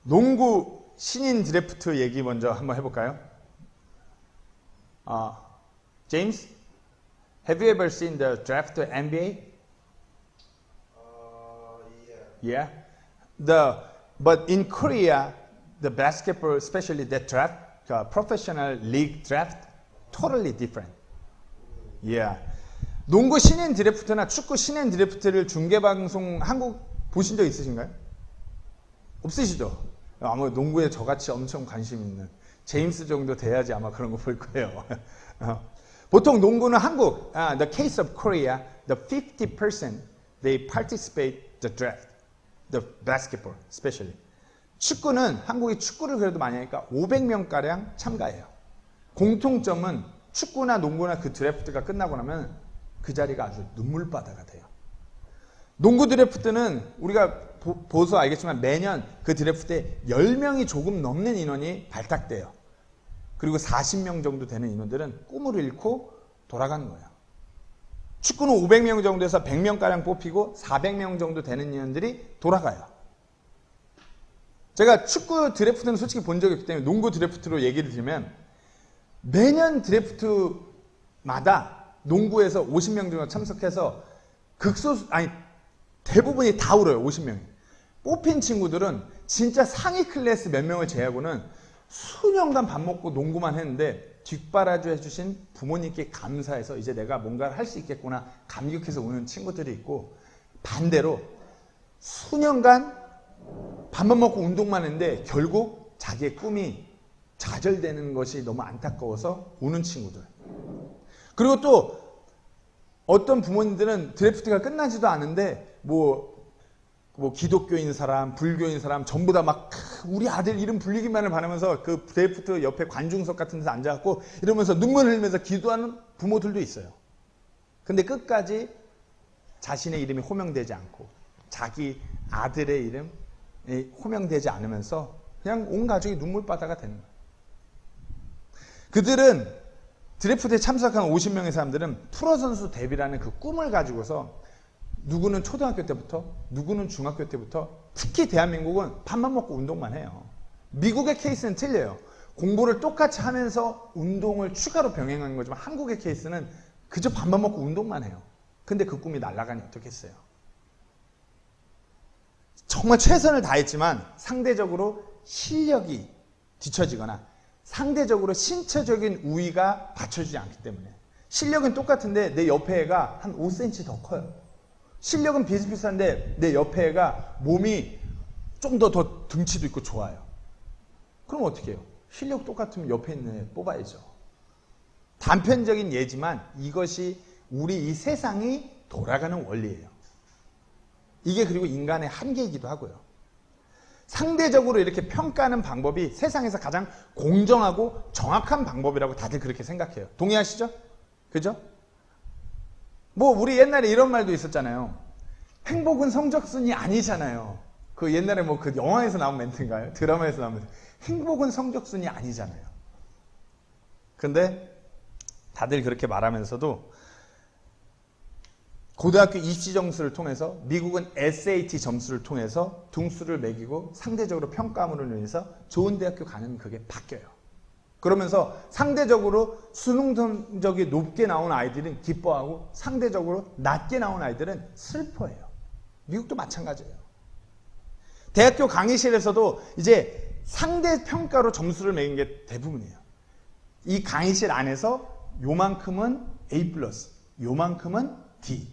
농구 신인 드래프트 얘기 먼저 한번 해볼까요? James, have you ever seen the draft NBA? Yeah. But in Korea, the basketball, especially that draft, professional league draft, totally different. Yeah. 농구 신인 드래프트나 축구 신인 드래프트를 중계방송 한국 보신 적 있으신가요? 없으시죠? 아마 농구에 저같이 엄청 관심 있는 제임스 정도 돼야지 아마 그런 거 볼 거예요. 보통 농구는 한국, the case of Korea, the 50% they participate the draft, the basketball especially. 축구는 한국이 축구를 그래도 많이 하니까 500명가량 참가해요. 공통점은 축구나 농구나 그 드래프트가 끝나고 나면 그 자리가 아주 눈물바다가 돼요. 농구 드래프트는 우리가 보서 알겠지만 매년 그 드래프트에 10명이 조금 넘는 인원이 발탁돼요. 그리고 40명 정도 되는 인원들은 꿈을 잃고 돌아가는 거예요. 축구는 500명 정도에서 100명가량 뽑히고 400명 정도 되는 인원들이 돌아가요. 제가 축구 드래프트는 솔직히 본 적이 없기 때문에 농구 드래프트로 얘기를 드리면 매년 드래프트마다 농구에서 50명 정도 참석해서 대부분이 다 울어요. 50명이. 뽑힌 친구들은 진짜 상위 클래스 몇 명을 제외하고는 수년간 밥 먹고 농구만 했는데 뒷바라지 해주신 부모님께 감사해서 이제 내가 뭔가를 할 수 있겠구나 감격해서 오는 친구들이 있고, 반대로 수년간 밥만 먹고 운동만 했는데 결국 자기의 꿈이 좌절되는 것이 너무 안타까워서 오는 친구들. 그리고 또 어떤 부모님들은 드래프트가 끝나지도 않은데 뭐 기독교인 사람, 불교인 사람 전부 다 막 우리 아들 이름 불리기만을 바라면서 그 드래프트 옆에 관중석 같은 데서 앉아갖고 이러면서 눈물을 흘리면서 기도하는 부모들도 있어요. 근데 끝까지 자신의 이름이 호명되지 않고 자기 아들의 이름이 호명되지 않으면서 그냥 온 가족이 눈물바다가 되는 거예요. 그들은 드래프트에 참석한 50명의 사람들은 프로선수 데뷔라는 그 꿈을 가지고서 누구는 초등학교 때부터, 누구는 중학교 때부터, 특히 대한민국은 밥만 먹고 운동만 해요. 미국의 케이스는 틀려요. 공부를 똑같이 하면서 운동을 추가로 병행하는 거지만 한국의 케이스는 그저 밥만 먹고 운동만 해요. 근데 그 꿈이 날아가니 어떻겠어요? 정말 최선을 다했지만 상대적으로 실력이 뒤처지거나 상대적으로 신체적인 우위가 받쳐주지 않기 때문에, 실력은 똑같은데 내 옆에 애가 한 5cm 더 커요. 실력은 비슷비슷한데 내 옆에 애가 몸이 좀 더 등치도 있고 좋아요. 그럼 어떻게 해요? 실력 똑같으면 옆에 있는 애 뽑아야죠. 단편적인 예지만 이것이 우리 이 세상이 돌아가는 원리예요. 이게 그리고 인간의 한계이기도 하고요. 상대적으로 이렇게 평가하는 방법이 세상에서 가장 공정하고 정확한 방법이라고 다들 그렇게 생각해요. 동의하시죠? 그죠? 우리 옛날에 이런 말도 있었잖아요. 행복은 성적순이 아니잖아요. 그 옛날에 그 영화에서 나온 멘트인가요? 드라마에서 나온 멘트. 행복은 성적순이 아니잖아요. 근데 다들 그렇게 말하면서도 고등학교 입시 점수를 통해서, 미국은 SAT 점수를 통해서 등수를 매기고 상대적으로 평가함으로 인해서 좋은 대학교 가는 그게 바뀌어요. 그러면서 상대적으로 수능 성적이 높게 나온 아이들은 기뻐하고 상대적으로 낮게 나온 아이들은 슬퍼해요. 미국도 마찬가지예요. 대학교 강의실에서도 이제 상대 평가로 점수를 매긴 게 대부분이에요. 이 강의실 안에서 요만큼은 A+, 요만큼은 D.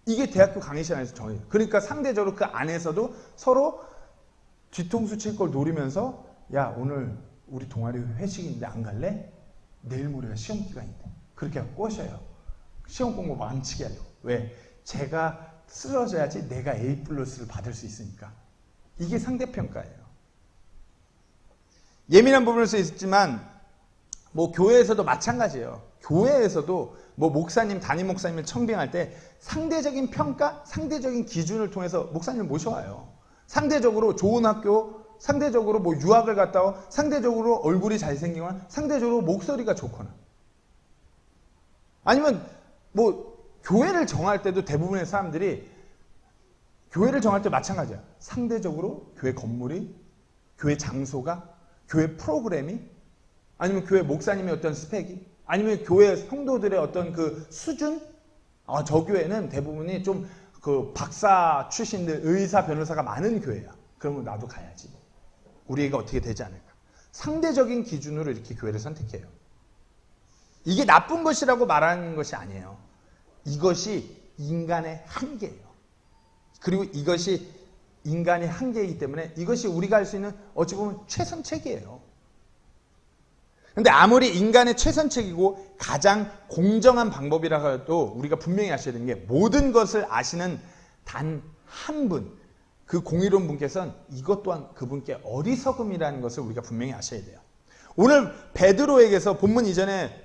이게 대학교 강의실 안에서 정해요. 그러니까 상대적으로 그 안에서도 서로 뒤통수 칠 걸 노리면서, 야, 오늘 우리 동아리 회식인데 안 갈래? 내일 모레가 시험 기간인데. 그렇게 하고 꼬셔요. 시험 공부 망치게 하려고. 왜? 제가 쓰러져야지 내가 A+를 받을 수 있으니까. 이게 상대평가예요. 예민한 부분일 수 있지만 교회에서도 마찬가지예요. 교회에서도 목사님, 담임 목사님을 청빙할 때 상대적인 평가, 상대적인 기준을 통해서 목사님을 모셔와요. 상대적으로 좋은 학교, 상대적으로 유학을 갔다 와, 상대적으로 얼굴이 잘생기거나, 상대적으로 목소리가 좋거나. 아니면 교회를 정할 때도 대부분의 사람들이 교회를 정할 때 마찬가지야. 상대적으로 교회 건물이, 교회 장소가? 교회 프로그램이? 아니면 교회 목사님의 어떤 스펙이? 아니면 교회 성도들의 어떤 그 수준? 저 교회는 대부분이 좀 그 박사 출신들, 의사, 변호사가 많은 교회야. 그러면 나도 가야지. 우리 애가 어떻게 되지 않을까? 상대적인 기준으로 이렇게 교회를 선택해요. 이게 나쁜 것이라고 말하는 것이 아니에요. 이것이 인간의 한계예요. 그리고 이것이 인간의 한계이기 때문에 이것이 우리가 할 수 있는 어찌 보면 최선책이에요. 근데 아무리 인간의 최선책이고 가장 공정한 방법이라 해도 우리가 분명히 아셔야 되는 게 모든 것을 아시는 단 한 분, 그 공의로운 분께서는 이것 또한 그분께 어리석음이라는 것을 우리가 분명히 아셔야 돼요. 오늘 베드로에게서 본문 이전에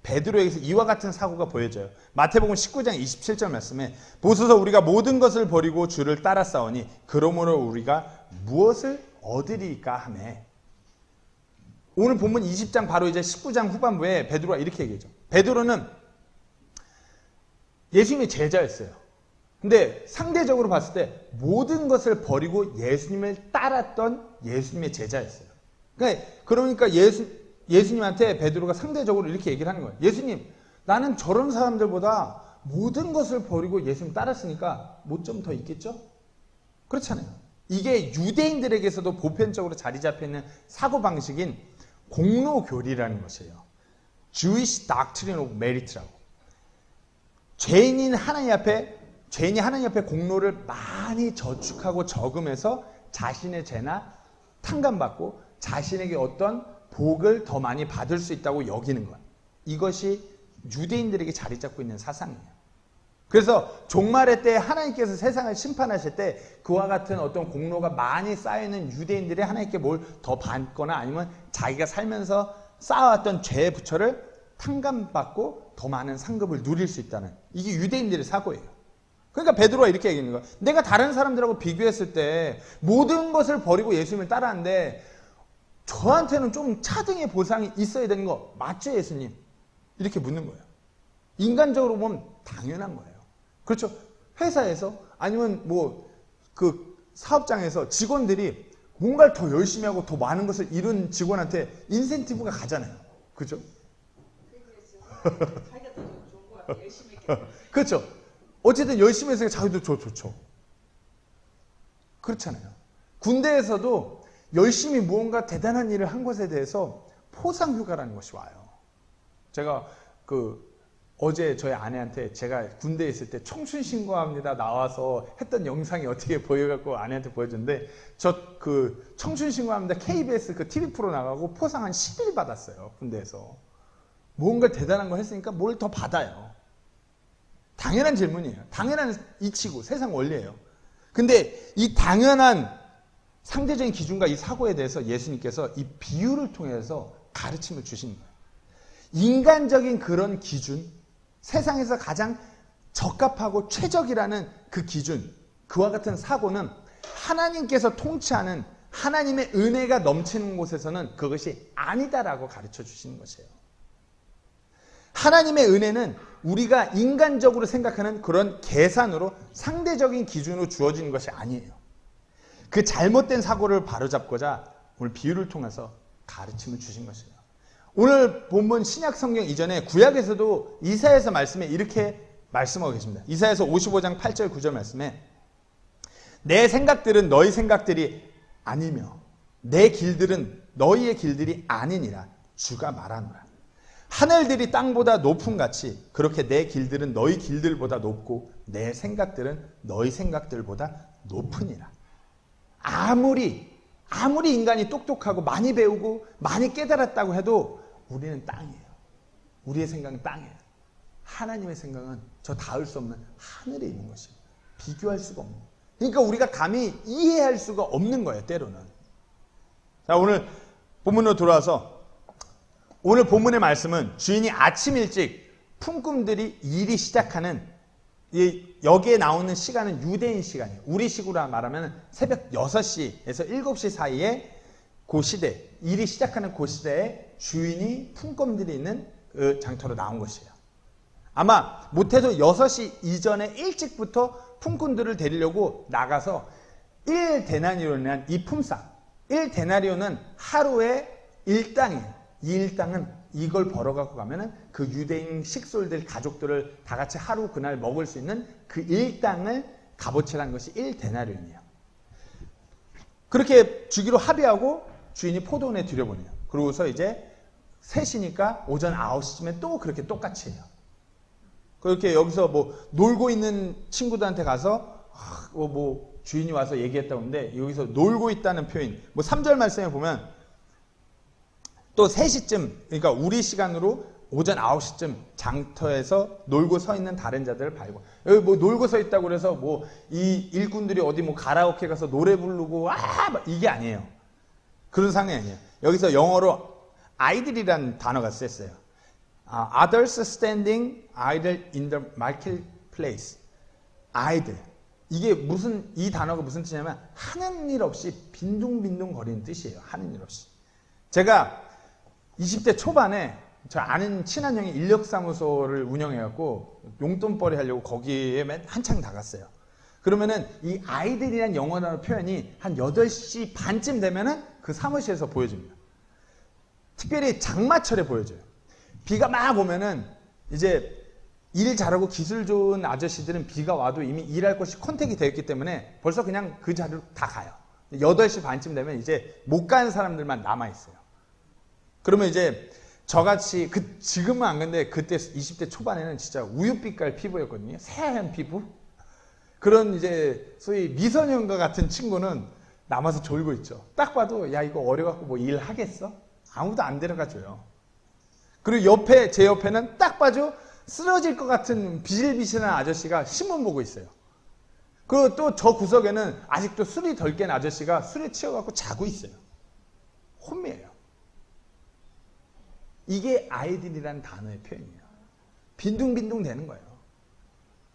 베드로에게서 이와 같은 사고가 보여져요. 마태복음 19장 27절 말씀에 보소서 우리가 모든 것을 버리고 주를 따랐사오니 그러므로 우리가 무엇을 얻으리까 하매. 오늘 본문 20장 바로 이제 19장 후반부에 베드로가 이렇게 얘기하죠. 베드로는 예수님의 제자였어요. 근데 상대적으로 봤을 때 모든 것을 버리고 예수님을 따랐던 예수님의 제자였어요. 그러니까 예수님한테 베드로가 상대적으로 이렇게 얘기를 하는 거예요. 예수님, 나는 저런 사람들보다 모든 것을 버리고 예수님 따랐으니까 뭐 좀 더 있겠죠? 그렇잖아요. 이게 유대인들에게서도 보편적으로 자리 잡혀 있는 사고방식인 공로교리라는 것이에요. Jewish Doctrine of Merit라고. 죄인이 하나님 앞에 공로를 많이 저축하고 저금해서 자신의 죄나 탕감받고 자신에게 어떤 복을 더 많이 받을 수 있다고 여기는 것. 이것이 유대인들에게 자리 잡고 있는 사상이에요. 그래서 종말의 때 하나님께서 세상을 심판하실 때 그와 같은 어떤 공로가 많이 쌓여있는 유대인들이 하나님께 뭘 더 받거나 아니면 자기가 살면서 쌓아왔던 죄의 부처를 탕감받고 더 많은 상급을 누릴 수 있다는, 이게 유대인들의 사고예요. 그러니까 베드로가 이렇게 얘기하는 거예요. 내가 다른 사람들하고 비교했을 때 모든 것을 버리고 예수님을 따라하는데 저한테는 좀 차등의 보상이 있어야 되는 거 맞죠, 예수님? 이렇게 묻는 거예요. 인간적으로 보면 당연한 거예요. 그렇죠? 회사에서 아니면 그 사업장에서 직원들이 뭔가를 더 열심히 하고 더 많은 것을 이룬 직원한테 인센티브가 가잖아요. 그렇죠? 자기가 더 좋은 거 같아. 열심히 했겠다. 그렇죠? 어쨌든 열심히 해서 자기도 좋죠. 그렇잖아요. 군대에서도 열심히 무언가 대단한 일을 한 것에 대해서 포상휴가라는 것이 와요. 제가 어제 저희 아내한테 제가 군대에 있을 때 청춘신고합니다 나와서 했던 영상이 어떻게 보여갖고 아내한테 보여줬는데 저 청춘신고합니다 KBS 그 TV 프로 나가고 포상 한 10일 받았어요. 군대에서. 뭔가 대단한 걸 했으니까 뭘 더 받아요. 당연한 질문이에요. 당연한 이치고 세상 원리예요. 근데 이 당연한 상대적인 기준과 이 사고에 대해서 예수님께서 이 비유를 통해서 가르침을 주시는 거예요. 인간적인 그런 기준, 세상에서 가장 적합하고 최적이라는 그 기준, 그와 같은 사고는 하나님께서 통치하는 하나님의 은혜가 넘치는 곳에서는 그것이 아니다라고 가르쳐 주시는 것이에요. 하나님의 은혜는 우리가 인간적으로 생각하는 그런 계산으로 상대적인 기준으로 주어지는 것이 아니에요. 그 잘못된 사고를 바로잡고자 오늘 비유를 통해서 가르침을 주신 것이에요. 오늘 본문 신약 성경 이전에 구약에서도 이사야서 말씀에 이렇게 말씀하고 계십니다. 이사야서 55장 8절 9절 말씀에 내 생각들은 너희 생각들이 아니며 내 길들은 너희의 길들이 아니니라 주가 말하노라. 하늘들이 땅보다 높음 같이 그렇게 내 길들은 너희 길들보다 높고 내 생각들은 너희 생각들보다 높으니라. 아무리 인간이 똑똑하고 많이 배우고 많이 깨달았다고 해도 우리는 땅이에요. 우리의 생각은 땅이에요. 하나님의 생각은 저 닿을 수 없는 하늘에 있는 것이에요. 비교할 수가 없는 거예요. 그러니까 우리가 감히 이해할 수가 없는 거예요. 때로는. 자, 오늘 본문으로 돌아와서 오늘 본문의 말씀은 주인이 아침 일찍 품꾼들이 일이 시작하는 여기에 나오는 시간은 유대인 시간이에요. 우리 식으로 말하면 새벽 6시에서 7시 사이에 그 시대, 일이 시작하는 그 시대에 주인이 품꾼들이 있는 그 장터로 나온 것이에요. 아마 못해도 6시 이전에 일찍부터 품꾼들을 데리려고 나가서 1데나리온이라는 이 품삯, 1데나리온은 하루에 일당이에요. 이 일당은 이걸 벌어갖고 가면은 그 유대인 식솔들 가족들을 다 같이 하루 그날 먹을 수 있는 그 일당을 값어치라는 것이 1데나리온이에요. 그렇게 주기로 합의하고 주인이 포도원에 들여보내요. 그러고서 이제 3시니까 오전 9시쯤에 또 그렇게 똑같이 해요. 그렇게 여기서 뭐 놀고 있는 친구들한테 가서 뭐 주인이 와서 얘기했다고 하는데 여기서 놀고 있다는 표현, 뭐 3절 말씀에 보면 또 3시쯤, 그러니까 우리 시간으로 오전 9시쯤 장터에서 놀고 서 있는 다른 자들을 발고, 여기 뭐 놀고 서 있다고 그래서 뭐 이 일꾼들이 어디 뭐 가라오케 가서 노래 부르고 이게 아니에요. 그런 상황이 아니에요. 여기서 영어로 idle이라는 단어가 쓰였어요. Others standing idle in the marketplace. idle. 이게 이 단어가 무슨 뜻이냐면 하는 일 없이 빈둥빈둥 거리는 뜻이에요. 하는 일 없이. 제가 20대 초반에 저 아는 친한 형이 인력사무소를 운영해갖고 용돈벌이 하려고 거기에 한창 나갔어요. 그러면은 이 아이들이란 영어 단어 표현이 한 8시 반쯤 되면은 그 사무실에서 보여집니다. 특별히 장마철에 보여줘요. 비가 막 오면은 이제 일 잘하고 기술 좋은 아저씨들은 비가 와도 이미 일할 곳이 컨택이 되어 있기 때문에 벌써 그냥 그 자리로 다 가요. 8시 반쯤 되면 이제 못 가는 사람들만 남아있어요. 그러면 이제 저같이 지금은 안 근데 그때 20대 초반에는 진짜 우유빛깔 피부였거든요. 새하얀 피부. 그런 이제 소위 미소년과 같은 친구는 남아서 졸고 있죠. 딱 봐도 야 이거 어려갖고 뭐 일하겠어? 아무도 안 데려가줘요. 그리고 제 옆에는 딱 봐도 쓰러질 것 같은 비실비실한 아저씨가 신문 보고 있어요. 그리고 또 저 구석에는 아직도 술이 덜 깬 아저씨가 술에 취해갖고 자고 있어요. 혼미해요. 이게 아이들이라는 단어의 표현이에요. 빈둥빈둥 되는 거예요.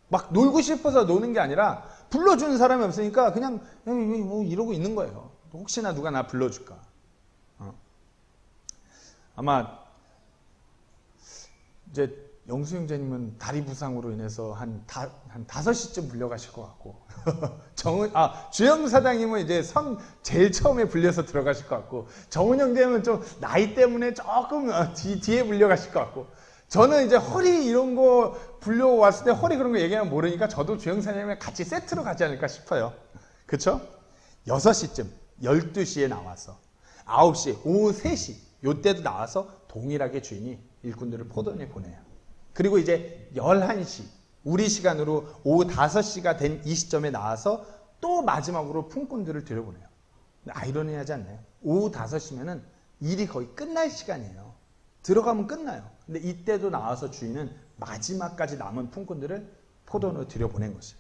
막 놀고 싶어서 노는 게 아니라 불러주는 사람이 없으니까 그냥 뭐 이러고 있는 거예요. 혹시나 누가 나 불러줄까. 아마 이제 영수 형제님은 다리 부상으로 인해서 한 5시쯤 불려가실 것 같고 주영 사장님은 이제 제일 처음에 불려서 들어가실 것 같고 정은 형제님은 좀 나이 때문에 조금 뒤에 불려가실 것 같고 저는 이제 허리 이런 거 불려왔을 때 허리 그런 거 얘기하면 모르니까 저도 주영 사장님이랑 같이 세트로 가지 않을까 싶어요. 그쵸? 6시쯤 12시에 나와서 9시 오후 3시 요때도 나와서 동일하게 주인이 일꾼들을 포도원에 보내요. 그리고 이제 11시 우리 시간으로 오후 5시가 된 이 시점에 나와서 또 마지막으로 품꾼들을 들여보내요. 아이러니하지 않나요? 오후 5시면은 일이 거의 끝날 시간이에요. 들어가면 끝나요. 근데 이때도 나와서 주인은 마지막까지 남은 품꾼들을 포도원으로 들여보낸 것이에요.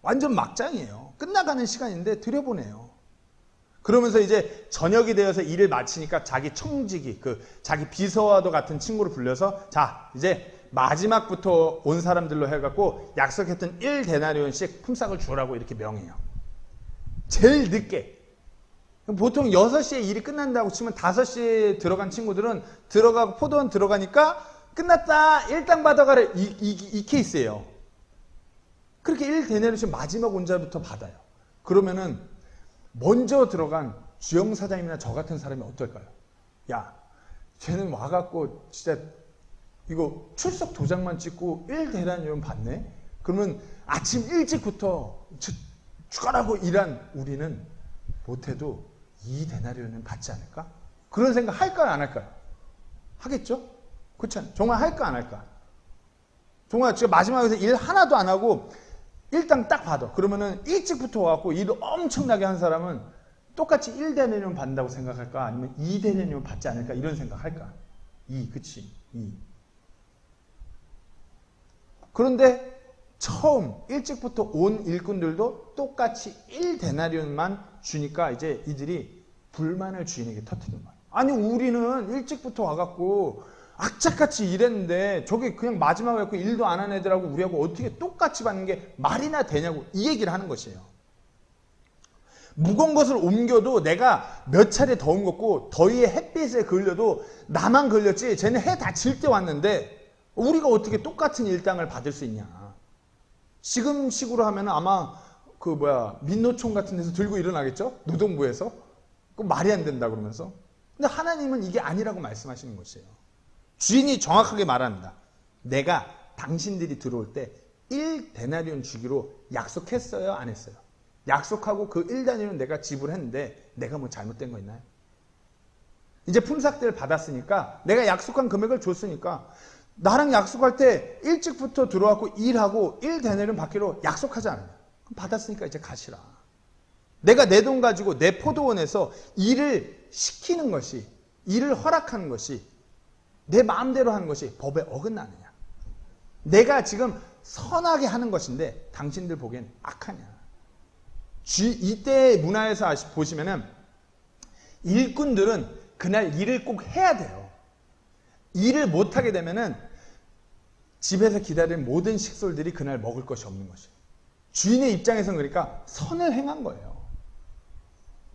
완전 막장이에요. 끝나가는 시간인데 들여보내요. 그러면서 이제 저녁이 되어서 일을 마치니까 자기 청지기, 자기 비서와도 같은 친구를 불러서 자, 이제 마지막부터 온 사람들로 해갖고 약속했던 1데나리온씩 품삯을 주라고 이렇게 명해요. 제일 늦게. 보통 6시에 일이 끝난다고 치면 5시에 들어간 친구들은 들어가고 포도원 들어가니까 끝났다, 일당 받아가래. 이 케이스예요. 그렇게 1데나리온씩 마지막 온 자부터 받아요. 그러면은 먼저 들어간 주영 사장님이나 저 같은 사람이 어떨까요? 야, 쟤는 와갖고 진짜 이거 출석 도장만 찍고 1데나리온 받네? 그러면 아침 일찍부터 죽어라고 일한 우리는 못해도 2데나리온은 받지 않을까? 그런 생각 할까요? 안 할까요? 하겠죠? 그렇죠? 정말 할까? 안 할까? 정말 진짜 마지막에서 일 하나도 안 하고 일당 딱 받아. 그러면은 일찍부터 와갖고 일을 엄청나게 한 사람은 똑같이 1데나리온 받는다고 생각할까? 아니면 2데나리온 받지 않을까? 이런 생각 할까? 그치. 그런데 처음 일찍부터 온 일꾼들도 똑같이 1데나리온만 주니까 이제 이들이 불만을 주인에게 터뜨리는 거예요. 아니 우리는 일찍부터 와갖고 악착같이 일했는데 저게 그냥 마지막에 갖고 일도 안 한 애들하고 우리하고 어떻게 똑같이 받는 게 말이나 되냐고 이 얘기를 하는 것이에요. 무거운 것을 옮겨도 내가 몇 차례 더 옮겼고 더위에 햇빛에 걸려도 나만 걸렸지 쟤는 해 다 질 때 왔는데 우리가 어떻게 똑같은 일당을 받을 수 있냐. 지금 식으로 하면 아마 민노총 같은 데서 들고 일어나겠죠? 노동부에서. 그 말이 안 된다 그러면서. 근데 하나님은 이게 아니라고 말씀하시는 것이에요. 주인이 정확하게 말합니다. 내가 당신들이 들어올 때 1데나리온 주기로 약속했어요? 안 했어요? 약속하고 그 1데나리온 내가 지불했는데 내가 뭐 잘못된 거 있나요? 이제 품삯들을 받았으니까 내가 약속한 금액을 줬으니까 나랑 약속할 때 일찍부터 들어와서 일하고 1데나리온 받기로 약속하지 않아요. 그럼 받았으니까 이제 가시라. 내가 내 돈 가지고 내 포도원에서 일을 시키는 것이, 일을 허락하는 것이, 내 마음대로 하는 것이 법에 어긋나느냐. 내가 지금 선하게 하는 것인데 당신들 보기엔 악하냐. 이때의 문화에서 보시면은 일꾼들은 그날 일을 꼭 해야 돼요. 일을 못하게 되면은 집에서 기다리는 모든 식솔들이 그날 먹을 것이 없는 것이에요. 주인의 입장에서는 그러니까 선을 행한 거예요.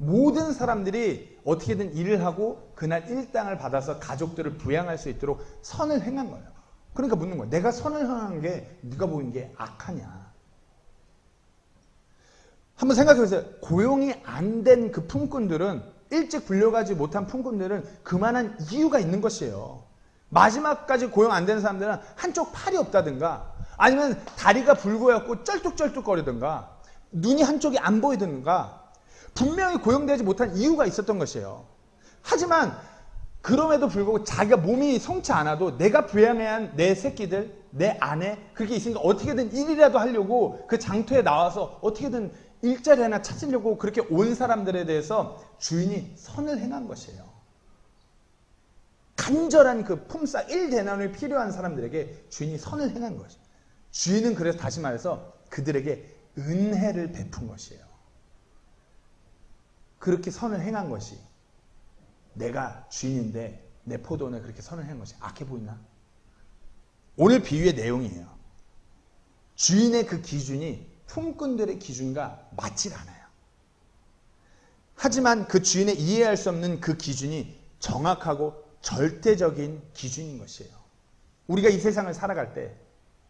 모든 사람들이 어떻게든 일을 하고 그날 일당을 받아서 가족들을 부양할 수 있도록 선을 행한 거예요. 그러니까 묻는 거예요. 내가 선을 행한 게 네가 보는 게 악하냐. 한번 생각해 보세요. 고용이 안 된 그 품꾼들은, 일찍 불려가지 못한 품꾼들은 그만한 이유가 있는 것이에요. 마지막까지 고용 안 된 사람들은 한쪽 팔이 없다든가, 아니면 다리가 불구해갖고 쩔뚝쩔뚝거리든가, 눈이 한쪽이 안 보이든가, 분명히 고용되지 못한 이유가 있었던 것이에요. 하지만 그럼에도 불구하고 자기가 몸이 성치 않아도 내가 부양해야 한 내 새끼들, 내 아내, 그렇게 있으니까 어떻게든 일이라도 하려고 그 장터에 나와서 어떻게든 일자리 하나 찾으려고 그렇게 온 사람들에 대해서 주인이 선을 행한 것이에요. 간절한 그 품삯 1데나리온이 필요한 사람들에게 주인이 선을 행한 것이에요. 주인은 그래서 다시 말해서 그들에게 은혜를 베푼 것이에요. 그렇게 선을 행한 것이, 내가 주인인데 내 포도원에 그렇게 선을 행한 것이 악해 보이나? 오늘 비유의 내용이에요. 주인의 그 기준이 품꾼들의 기준과 맞질 않아요. 하지만 그 주인의 이해할 수 없는 그 기준이 정확하고 절대적인 기준인 것이에요. 우리가 이 세상을 살아갈 때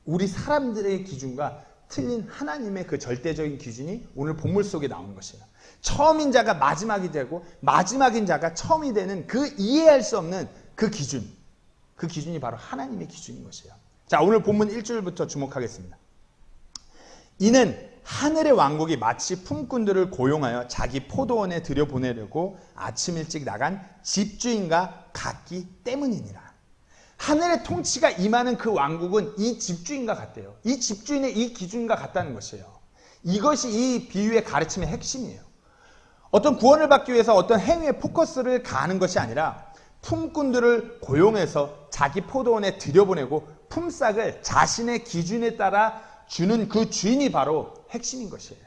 우리 사람들의 기준과 틀린 하나님의 그 절대적인 기준이 오늘 본문 속에 나오는 것이에요. 처음인 자가 마지막이 되고 마지막인 자가 처음이 되는 그 이해할 수 없는 그 기준, 그 기준이 바로 하나님의 기준인 것이에요. 자, 오늘 본문 1절부터 주목하겠습니다. 이는 하늘의 왕국이 마치 품꾼들을 고용하여 자기 포도원에 들여보내려고 아침 일찍 나간 집주인과 같기 때문이니라. 하늘의 통치가 임하는 그 왕국은 이 집주인과 같대요. 이 집주인의 이 기준과 같다는 것이에요. 이것이 이 비유의 가르침의 핵심이에요. 어떤 구원을 받기 위해서 어떤 행위에 포커스를 가하는 것이 아니라 품꾼들을 고용해서 자기 포도원에 들여보내고 품삯을 자신의 기준에 따라 주는 그 주인이 바로 핵심인 것이에요.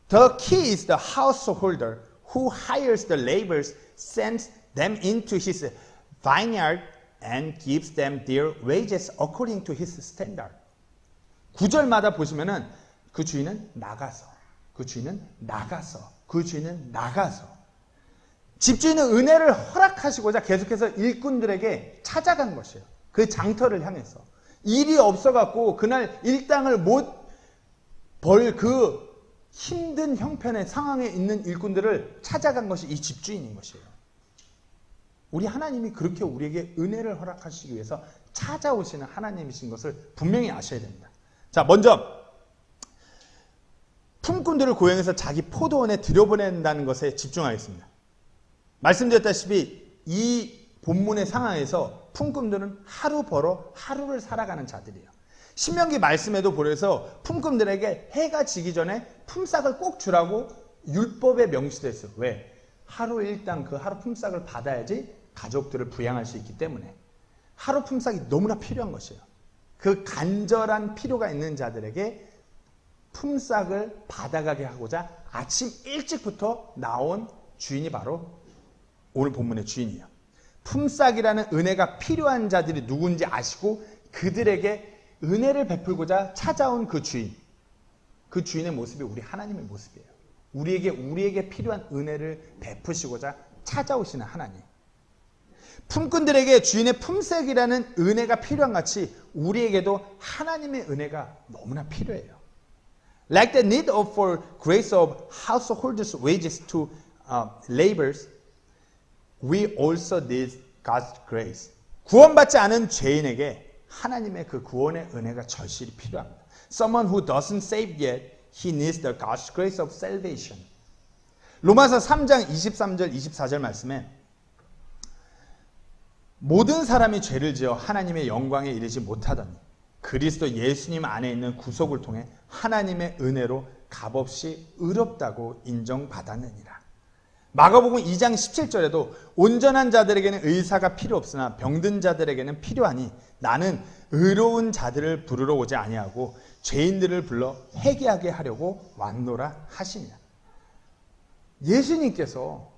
The key is the householder who hires the laborers, sends them into his vineyard and gives them their wages according to his standard. 구절마다 보시면은 그 주인은 나가서, 그 주인은 나가서, 그 주인은 나가서. 집주인은 은혜를 허락하시고자 계속해서 일꾼들에게 찾아간 것이에요. 그 장터를 향해서. 일이 없어갖고 그날 일당을 못 벌 그 힘든 형편의 상황에 있는 일꾼들을 찾아간 것이 이 집주인인 것이에요. 우리 하나님이 그렇게 우리에게 은혜를 허락하시기 위해서 찾아오시는 하나님이신 것을 분명히 아셔야 됩니다. 자, 먼저 품꾼들을 고용해서 자기 포도원에 들여보낸다는 것에 집중하겠습니다. 말씀드렸다시피 이 본문의 상황에서 품꾼들은 하루 벌어 하루를 살아가는 자들이에요. 신명기 말씀에도 보려서 품꾼들에게 해가 지기 전에 품삯을 꼭 주라고 율법에 명시되어 있어요. 왜? 하루 일당 그 하루 품삯을 받아야지 가족들을 부양할 수 있기 때문에. 하루 품삯이 너무나 필요한 것이에요. 그 간절한 필요가 있는 자들에게 품삯을 받아가게 하고자 아침 일찍부터 나온 주인이 바로 오늘 본문의 주인이에요. 품삯이라는 은혜가 필요한 자들이 누군지 아시고 그들에게 은혜를 베풀고자 찾아온 그 주인. 그 주인의 모습이 우리 하나님의 모습이에요. 우리에게 필요한 은혜를 베푸시고자 찾아오시는 하나님. 품꾼들에게 주인의 품삯이라는 은혜가 필요한 같이 우리에게도 하나님의 은혜가 너무나 필요해요. Like the need for grace of householders' wages to labors, we also need God's grace. 구원받지 않은 죄인에게 하나님의 그 구원의 은혜가 절실히 필요합니다. Someone who doesn't save yet, he needs the God's grace of salvation. 로마서 3장 23절 24절 말씀에 모든 사람이 죄를 지어 하나님의 영광에 이르지 못하더니 그리스도 예수님 안에 있는 구속을 통해 하나님의 은혜로 값없이 의롭다고 인정받았느니라. 마가복음 2장 17절에도 온전한 자들에게는 의사가 필요 없으나 병든 자들에게는 필요하니 나는 의로운 자들을 부르러 오지 아니하고 죄인들을 불러 회개하게 하려고 왔노라 하시니라. 예수님께서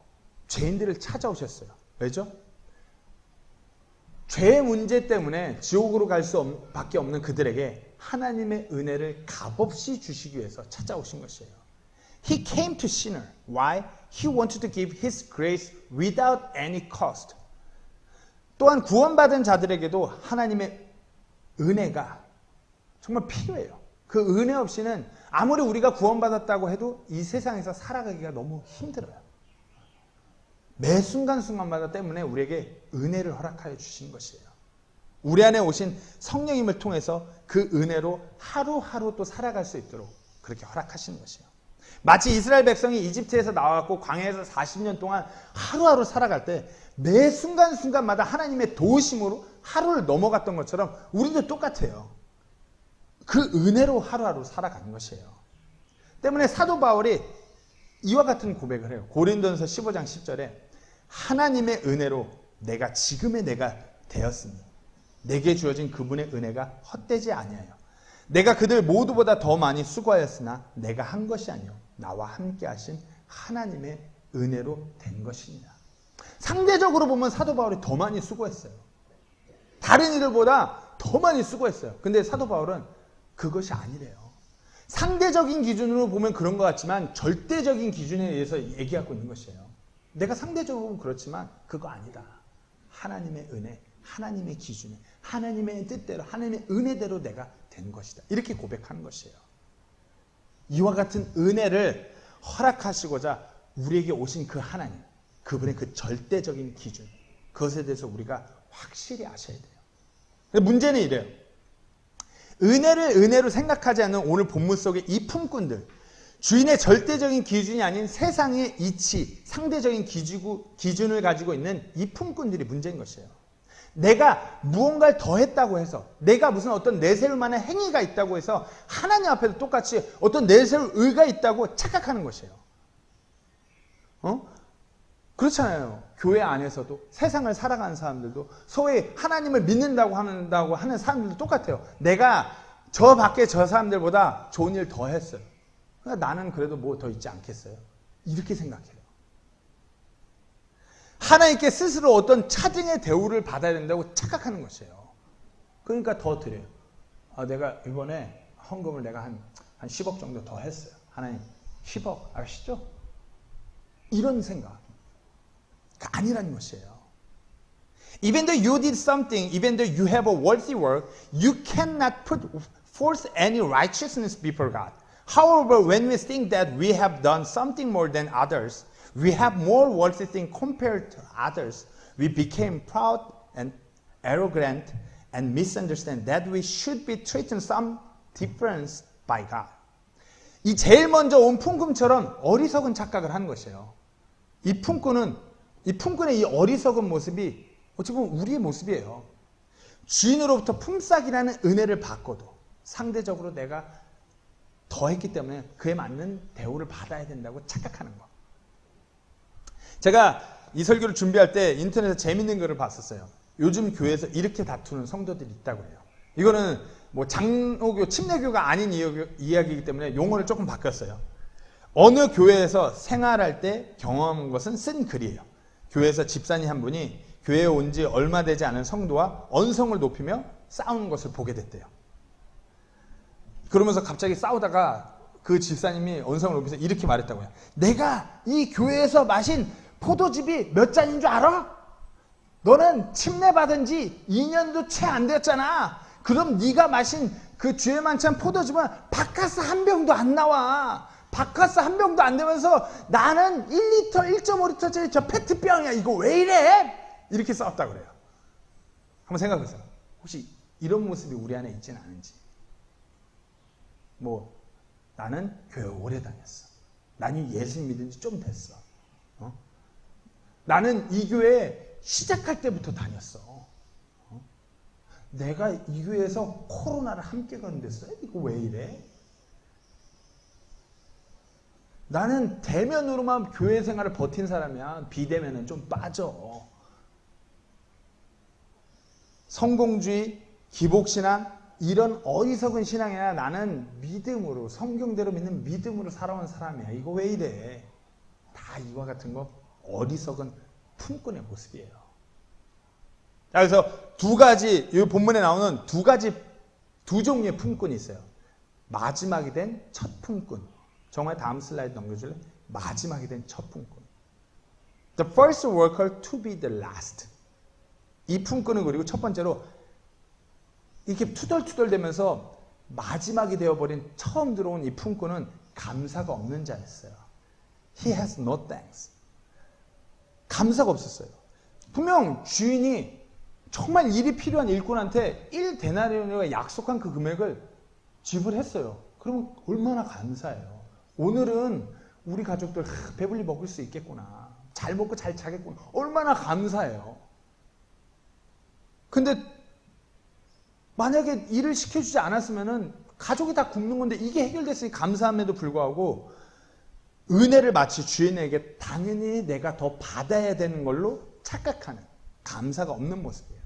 죄인들을 찾아오셨어요. 왜죠? 죄의 문제 때문에 지옥으로 갈 수밖에 없는 그들에게 하나님의 은혜를 값없이 주시기 위해서 찾아오신 것이에요. He came to sinner. Why? He wanted to give His grace without any cost. 또한 구원받은 자들에게도 하나님의 은혜가 정말 필요해요. 그 은혜 없이는 아무리 우리가 구원받았다고 해도 이 세상에서 살아가기가 너무 힘들어요. 매 순간순간마다 때문에 우리에게 은혜를 허락하여 주신 것이에요. 우리 안에 오신 성령님을 통해서 그 은혜로 하루하루 또 살아갈 수 있도록 그렇게 허락하시는 것이에요. 마치 이스라엘 백성이 이집트에서 나와갖고 광야에서 40년 동안 하루하루 살아갈 때 매 순간순간마다 하나님의 도우심으로 하루를 넘어갔던 것처럼 우리도 똑같아요. 그 은혜로 하루하루 살아가는 것이에요. 때문에 사도 바울이 이와 같은 고백을 해요. 고린도전서 15장 10절에 하나님의 은혜로 내가 지금의 내가 되었으니 내게 주어진 그분의 은혜가 헛되지 아니하여 내가 그들 모두보다 더 많이 수고하였으나 내가 한 것이 아니요 나와 함께 하신 하나님의 은혜로 된 것이니라. 상대적으로 보면 사도 바울이 더 많이 수고했어요. 다른 이들보다 더 많이 수고했어요. 근데 사도 바울은 그것이 아니래요. 상대적인 기준으로 보면 그런 것 같지만 절대적인 기준에 의해서 얘기하고 있는 것이에요. 내가 상대적으로 보면 그렇지만 그거 아니다. 하나님의 은혜, 하나님의 기준에, 하나님의 뜻대로, 하나님의 은혜대로 내가 된 것이다. 이렇게 고백하는 것이에요. 이와 같은 은혜를 허락하시고자 우리에게 오신 그 하나님, 그분의 그 절대적인 기준, 그것에 대해서 우리가 확실히 아셔야 돼요. 근데 문제는 이래요. 은혜를 은혜로 생각하지 않는 오늘 본문 속의 이 품꾼들, 주인의 절대적인 기준이 아닌 세상의 이치, 상대적인 기준을 가지고 있는 이 품꾼들이 문제인 것이에요. 내가 무언가를 더 했다고 해서, 내가 무슨 어떤 내세울 만한 행위가 있다고 해서 하나님 앞에도 똑같이 어떤 내세울 의가 있다고 착각하는 것이에요. 그렇잖아요. 교회 안에서도 세상을 살아가는 사람들도 소위 하나님을 믿는다고 하는 사람들도 똑같아요. 내가 저 밖에 저 사람들보다 좋은 일 더 했어요. 그러니까 나는 그래도 뭐 더 있지 않겠어요. 이렇게 생각해요. 하나님께 스스로 어떤 차등의 대우를 받아야 된다고 착각하는 것이에요. 그러니까 더 드려요. 내가 이번에 헌금을 내가 한 10억 정도 더 했어요. 하나님 10억 아시죠? 이런 생각. 아니라는 것이에요. Even though you did something, even though you have a worthy work, you cannot put forth any righteousness before God. However, when we think that we have done something more than others, we have more worthy thing compared to others, we became proud and arrogant and misunderstand that we should be treated some difference by God. 이 제일 먼저 온 품꾼처럼 어리석은 착각을 하는 것이에요. 이 품꾼의 이 어리석은 모습이 어찌 보면 우리의 모습이에요. 주인으로부터 품삯이라는 은혜를 받고도 상대적으로 내가 더 했기 때문에 그에 맞는 대우를 받아야 된다고 착각하는 거. 제가 이 설교를 준비할 때 인터넷에 재밌는 글을 봤었어요. 요즘 교회에서 이렇게 다투는 성도들이 있다고 해요. 이거는 뭐 장로교, 침례교가 아닌 이야기이기 때문에 용어를 조금 바꿨어요. 어느 교회에서 생활할 때 경험한 것은 쓴 글이에요. 교회에서 집사님 한 분이 교회에 온 지 얼마 되지 않은 성도와 언성을 높이며 싸우는 것을 보게 됐대요. 그러면서 갑자기 싸우다가 그 집사님이 언성을 높여서 이렇게 말했다고요. 내가 이 교회에서 마신 포도즙이 몇 잔인 줄 알아? 너는 침례받은 지 2년도 채 안 되었잖아. 그럼 네가 마신 그 주에 만찬 포도즙은 바카스 한 병도 안 나와. 바카스 한 병도 안 되면서 나는 1리터, 1.5리터짜리 저 페트병이야. 이거 왜 이래? 이렇게 싸웠다고 그래요. 한번 생각해보세요. 혹시 이런 모습이 우리 안에 있지는 않은지. 뭐 나는 교회 오래 다녔어. 나는 예수님 믿은 지 좀 됐어. 나는 이 교회 시작할 때부터 다녔어. 내가 이 교회에서 코로나를 함께 견뎠어. 이거 왜 이래? 나는 대면으로만 교회 생활을 버틴 사람이야. 비대면은 좀 빠져. 성공주의, 기복신앙, 이런 어리석은 신앙이 아니라 나는 믿음으로, 성경대로 믿는 믿음으로 살아온 사람이야. 이거 왜 이래? 다 이와 같은 거 어리석은 품꾼의 모습이에요. 자, 그래서 두 가지, 이 본문에 나오는 두 종류의 품꾼이 있어요. 마지막이 된 첫 품꾼. 정말 다음 슬라이드 넘겨줄래? 마지막이 된 첫 품꾼. The first worker to be the last. 이 품꾼은 그리고 첫 번째로 이렇게 투덜투덜대면서 마지막이 되어버린 처음 들어온 이 품꾼은 감사가 없는 자였어요. He has no thanks. 감사가 없었어요. 분명 주인이 정말 일이 필요한 일꾼한테 1데나리온이라고 약속한 그 금액을 지불했어요. 그러면 얼마나 감사해요. 오늘은 우리 가족들 배불리 먹을 수 있겠구나. 잘 먹고 잘 자겠구나. 얼마나 감사해요. 근데 만약에 일을 시켜주지 않았으면은 가족이 다 굶는 건데 이게 해결됐으니 감사함에도 불구하고 은혜를 마치 주인에게 당연히 내가 더 받아야 되는 걸로 착각하는 감사가 없는 모습이에요.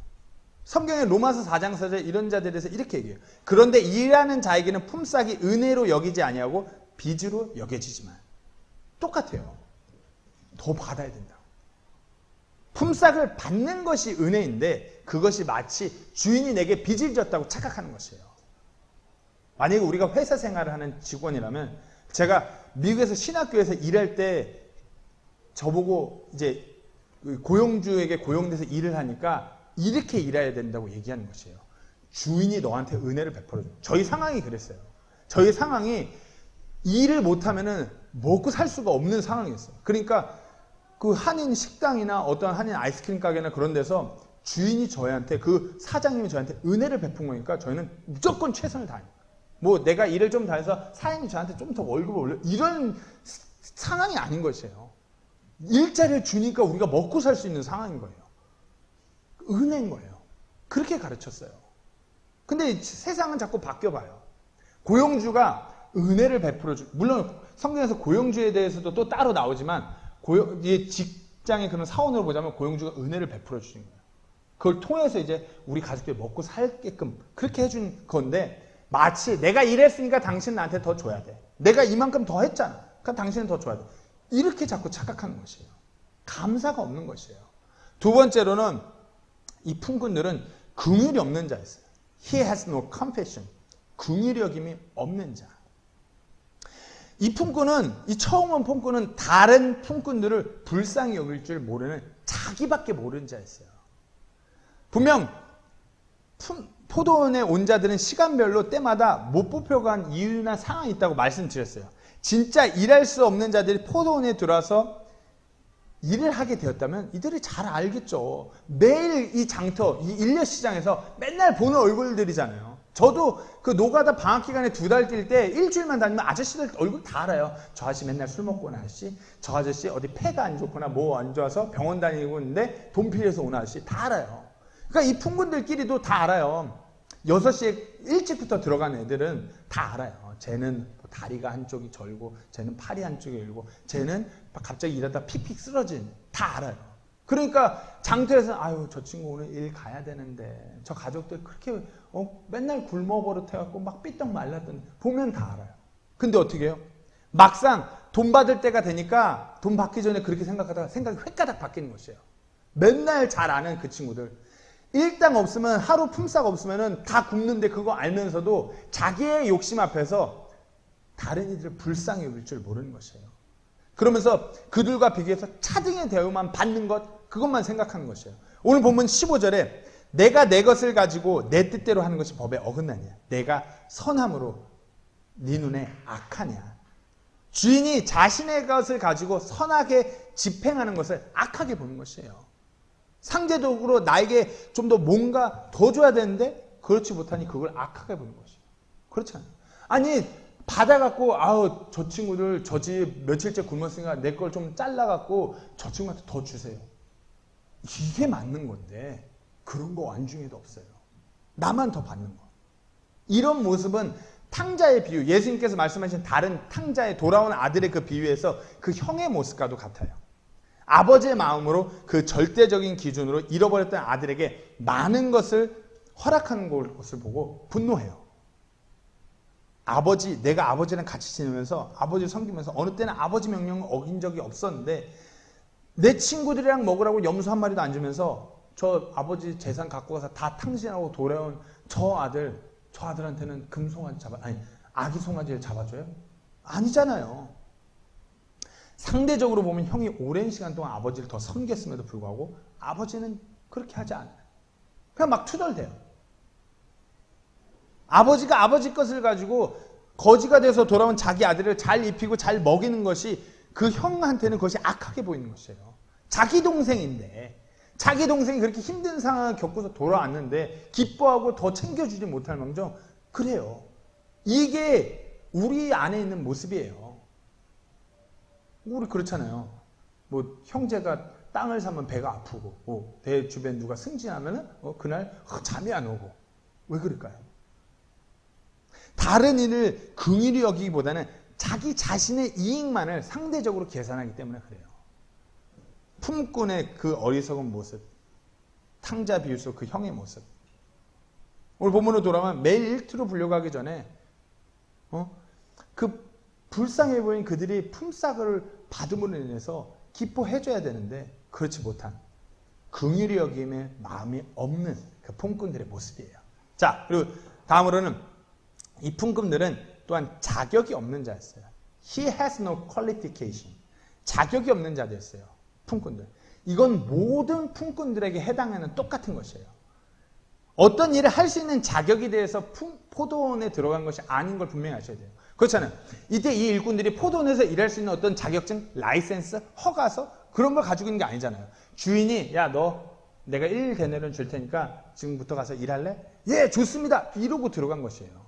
성경의 로마서 4장 4절에 이런 자들에 대해서 이렇게 얘기해요. 그런데 일하는 자에게는 품삯이 은혜로 여기지 아니하고 빚으로 여겨지지만 똑같아요. 더 받아야 된다. 품삯을 받는 것이 은혜인데 그것이 마치 주인이 내게 빚을 졌다고 착각하는 것이에요. 만약에 우리가 회사 생활을 하는 직원이라면 제가 미국에서 신학교에서 일할 때 저보고 이제 고용주에게 고용돼서 일을 하니까 이렇게 일해야 된다고 얘기하는 것이에요. 주인이 너한테 은혜를 베풀어줘. 저희 상황이 그랬어요. 저희 상황이 일을 못하면은 먹고 살 수가 없는 상황이었어요. 그러니까 그 한인 식당이나 어떤 한인 아이스크림 가게나 그런 데서 주인이 저희한테 그 사장님이 저희한테 은혜를 베푼 거니까 저희는 무조건 최선을 다해요. 뭐 내가 일을 좀 다 해서 사장님이 저한테 좀 더 월급을 올려 이런 상황이 아닌 것이에요. 일자리를 주니까 우리가 먹고 살 수 있는 상황인 거예요. 은혜인 거예요. 그렇게 가르쳤어요. 근데 세상은 자꾸 바뀌어봐요. 고용주가 은혜를 베풀어 주. 물론 성경에서 고용주에 대해서도 또 따로 나오지만 직장의 그런 사원으로 보자면 고용주가 은혜를 베풀어 주신 거예요. 그걸 통해서 이제 우리 가족들이 먹고 살게끔 그렇게 해준 건데 마치 내가 일했으니까 당신은 나한테 더 줘야 돼. 내가 이만큼 더 했잖아. 그러니까 당신은 더 줘야 돼. 이렇게 자꾸 착각하는 것이에요. 감사가 없는 것이에요. 두 번째로는 이 품꾼들은 긍휼이 없는 자였어요. He has no compassion. 긍휼이 여김이 없는 자. 이 품꾼은, 이 처음 온 품꾼은 다른 품꾼들을 불쌍히 여길 줄 모르는 자기밖에 모르는 자였어요. 분명 포도원에 온 자들은 시간별로 때마다 못 뽑혀간 이유나 상황이 있다고 말씀드렸어요. 진짜 일할 수 없는 자들이 포도원에 들어와서 일을 하게 되었다면 이들이 잘 알겠죠. 매일 이 장터, 이 인력시장에서 맨날 보는 얼굴들이잖아요. 저도 그 노가다 방학 기간에 2달 뛸 때 일주일만 다니면 아저씨들 얼굴 다 알아요. 저 아저씨 맨날 술 먹고 오는 아저씨, 저 아저씨 어디 폐가 안 좋거나 뭐 안 좋아서 병원 다니고 있는데 돈 필요해서 오는 아저씨 다 알아요. 그러니까 이 품꾼들끼리도 다 알아요. 6시에 일찍부터 들어간 애들은 다 알아요. 쟤는 다리가 한쪽이 절고, 쟤는 팔이 한쪽이 열고, 쟤는 갑자기 일하다 픽픽 쓰러진, 다 알아요. 그러니까 장터에서 아유 저 친구 오늘 일 가야 되는데 저 가족들 그렇게 맨날 굶어 버릇해갖고 막 삐떡 말랐던 보면 다 알아요. 근데 어떻게 해요? 막상 돈 받을 때가 되니까 돈 받기 전에 그렇게 생각하다가 생각이 획가닥 바뀌는 것이에요. 맨날 잘 아는 그 친구들. 일당 없으면 하루 품삯 없으면 다 굶는데 그거 알면서도 자기의 욕심 앞에서 다른 이들을 불쌍히 여길 줄 모르는 것이에요. 그러면서 그들과 비교해서 차등의 대우만 받는 것, 그것만 생각하는 것이에요. 오늘 본문 15절에 내가 내 것을 가지고 내 뜻대로 하는 것이 법에 어긋나냐. 내가 선함으로 네 눈에 악하냐. 주인이 자신의 것을 가지고 선하게 집행하는 것을 악하게 보는 것이에요. 상대적으로 나에게 좀 더 뭔가 더 줘야 되는데 그렇지 못하니 그걸 악하게 보는 것이에요. 그렇잖아요. 아니 받아갖고 아우 저 친구들 저 집 며칠째 굶었으니까 내 걸 좀 잘라갖고 저 친구한테 더 주세요. 이게 맞는 건데 그런 거 완중에도 없어요. 나만 더 받는 거. 이런 모습은 탕자의 비유, 예수님께서 말씀하신 다른 탕자의 돌아온 아들의 그 비유에서 그 형의 모습과도 같아요. 아버지의 마음으로 그 절대적인 기준으로 잃어버렸던 아들에게 많은 것을 허락하는 것을 보고 분노해요. 내가 아버지랑 같이 지내면서 아버지를 섬기면서 어느 때는 아버지 명령을 어긴 적이 없었는데 내 친구들이랑 먹으라고 염소 한 마리도 안 주면서 저 아버지 재산 갖고 가서 다 탕진하고 돌아온 저 아들한테는 아기 송아지를 잡아줘요? 아니잖아요. 상대적으로 보면 형이 오랜 시간 동안 아버지를 더 섬겼음에도 불구하고 아버지는 그렇게 하지 않아요. 그냥 막 투덜대요. 아버지가 아버지 것을 가지고 거지가 돼서 돌아온 자기 아들을 잘 입히고 잘 먹이는 것이 그 형한테는 그것이 악하게 보이는 것이에요. 자기 동생인데 자기 동생이 그렇게 힘든 상황을 겪고서 돌아왔는데 기뻐하고 더 챙겨주지 못할 망정 그래요. 이게 우리 안에 있는 모습이에요. 우리 그렇잖아요. 뭐 형제가 땅을 사면 배가 아프고 내 주변 누가 승진하면 그날 잠이 안 오고 왜 그럴까요? 다른 일을 긍휼히 여기기보다는 자기 자신의 이익만을 상대적으로 계산하기 때문에 그래요. 품꾼의 그 어리석은 모습, 탕자 비유 속 그 형의 모습. 오늘 본문으로 돌아오면 매일 일터로 불려가기 전에 그 불쌍해 보인 그들이 품삯을 받음으로 인해서 기뻐해줘야 되는데 그렇지 못한 긍휼히 여김의 마음이 없는 그 품꾼들의 모습이에요. 자, 그리고 다음으로는 이 품꾼들은 또한 자격이 없는 자였어요. He has no qualification. 자격이 없는 자들이었어요. 품꾼들. 이건 모든 품꾼들에게 해당하는 똑같은 것이에요. 어떤 일을 할 수 있는 자격에 대해서 포도원에 들어간 것이 아닌 걸 분명히 아셔야 돼요. 그렇잖아요. 이때 이 일꾼들이 포도원에서 일할 수 있는 어떤 자격증, 라이센스, 허가서 그런 걸 가지고 있는 게 아니잖아요. 주인이 야 너 내가 1일 개념을 줄 테니까 지금부터 가서 일할래? 예 좋습니다. 이러고 들어간 것이에요.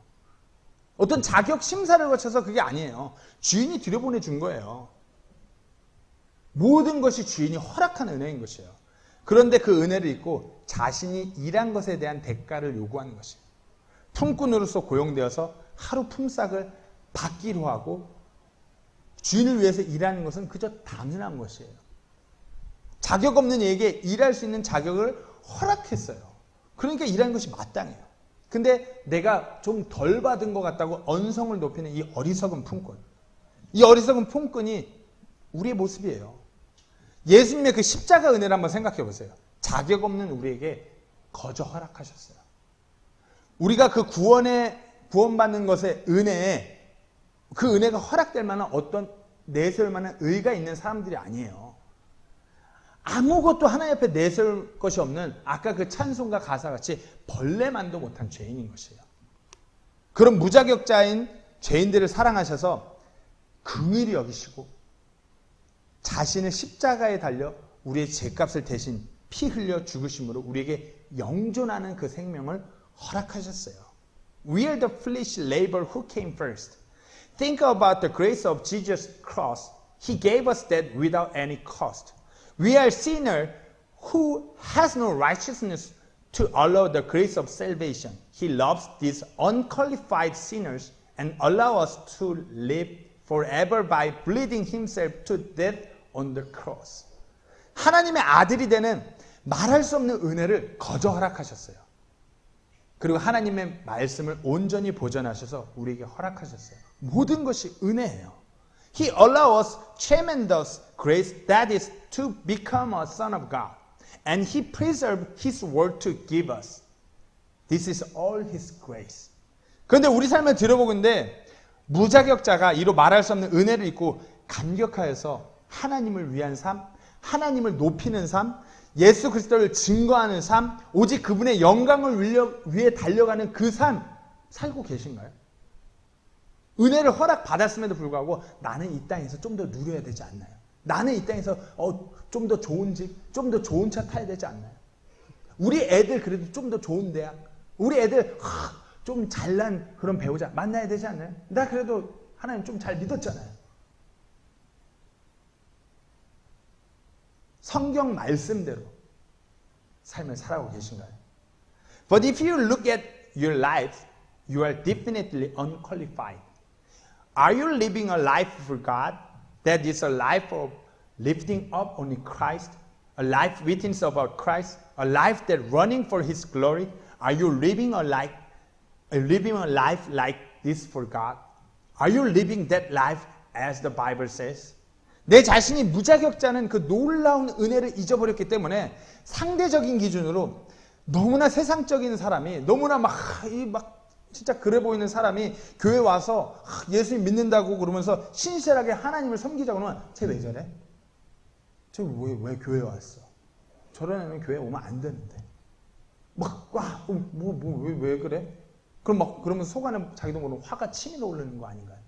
어떤 자격 심사를 거쳐서 그게 아니에요. 주인이 들여보내준 거예요. 모든 것이 주인이 허락한 은혜인 것이에요. 그런데 그 은혜를 잊고 자신이 일한 것에 대한 대가를 요구하는 것이에요. 품꾼으로서 고용되어서 하루 품삯을 받기로 하고 주인을 위해서 일하는 것은 그저 당연한 것이에요. 자격 없는 이에게 일할 수 있는 자격을 허락했어요. 그러니까 일하는 것이 마땅해요. 근데 내가 좀 덜 받은 것 같다고 언성을 높이는 이 어리석은 품꾼. 이 어리석은 품꾼이 우리의 모습이에요. 예수님의 그 십자가 은혜를 한번 생각해 보세요. 자격 없는 우리에게 거저 허락하셨어요. 우리가 그 구원받는 것의 은혜에 그 은혜가 허락될 만한 어떤 내세울 만한 의가 있는 사람들이 아니에요. 아무것도 하나님 앞에 내세울 것이 없는 아까 그 찬송가 가사같이 벌레만도 못한 죄인인 것이에요. 그런 무자격자인 죄인들을 사랑하셔서 긍휼히 여기시고 자신을 십자가에 달려 우리의 죄값을 대신 피 흘려 죽으심으로 우리에게 영존하는 그 생명을 허락하셨어요. We are the foolish labor who came first. Think about the grace of Jesus' cross. He gave us that without any cost. We are sinners who has no righteousness to allow the grace of salvation. He loves these unqualified sinners and allow us to live forever by bleeding himself to death on the cross. 하나님의 아들이 되는 말할 수 없는 은혜를 거저 허락하셨어요. 그리고 하나님의 말씀을 온전히 보존하셔서 우리에게 허락하셨어요. 모든 것이 은혜예요. He allows us tremendous grace that is to become a son of God. And He preserved His word to give us. This is all His grace. 그런데 우리 삶을 들어보건데 무자격자가 이로 말할 수 없는 은혜를 입고 감격하여서 하나님을 위한 삶, 하나님을 높이는 삶, 예수 그리스도를 증거하는 삶, 오직 그분의 영광을 위해 달려가는 그 삶 살고 계신가요? 은혜를 허락받았음에도 불구하고 나는 이 땅에서 좀 더 누려야 되지 않나요? 나는 이 땅에서 좀 더 좋은 집, 좀 더 좋은 차 타야 되지 않나요? 우리 애들 그래도 좀 더 좋은 대학, 우리 애들 좀 잘난 그런 배우자 만나야 되지 않나요? 나 그래도 하나님 좀 잘 믿었잖아요. 성경 말씀대로 삶을 살아가고 계신가요? But if you look at your life, you are definitely unqualified. Are you living a life for God that is a life of lifting up only Christ, a life witness about Christ, a life that running for His glory? Are you living a life like this for God? Are you living that life as the Bible says? 내 자신이 무자격자는 그 놀라운 은혜를 잊어버렸기 때문에 상대적인 기준으로 너무나 세상적인 사람이 너무나 막 진짜 그래 보이는 사람이 교회 와서 예수님 믿는다고 그러면서 신실하게 하나님을 섬기자고 하면 쟤 왜 저래? 쟤 왜 교회 왔어? 저런 애는 교회 오면 안 되는데. 왜 그래? 그러면 속 안에 자기도 모르는 화가 치밀어 오르는 거 아닌가요?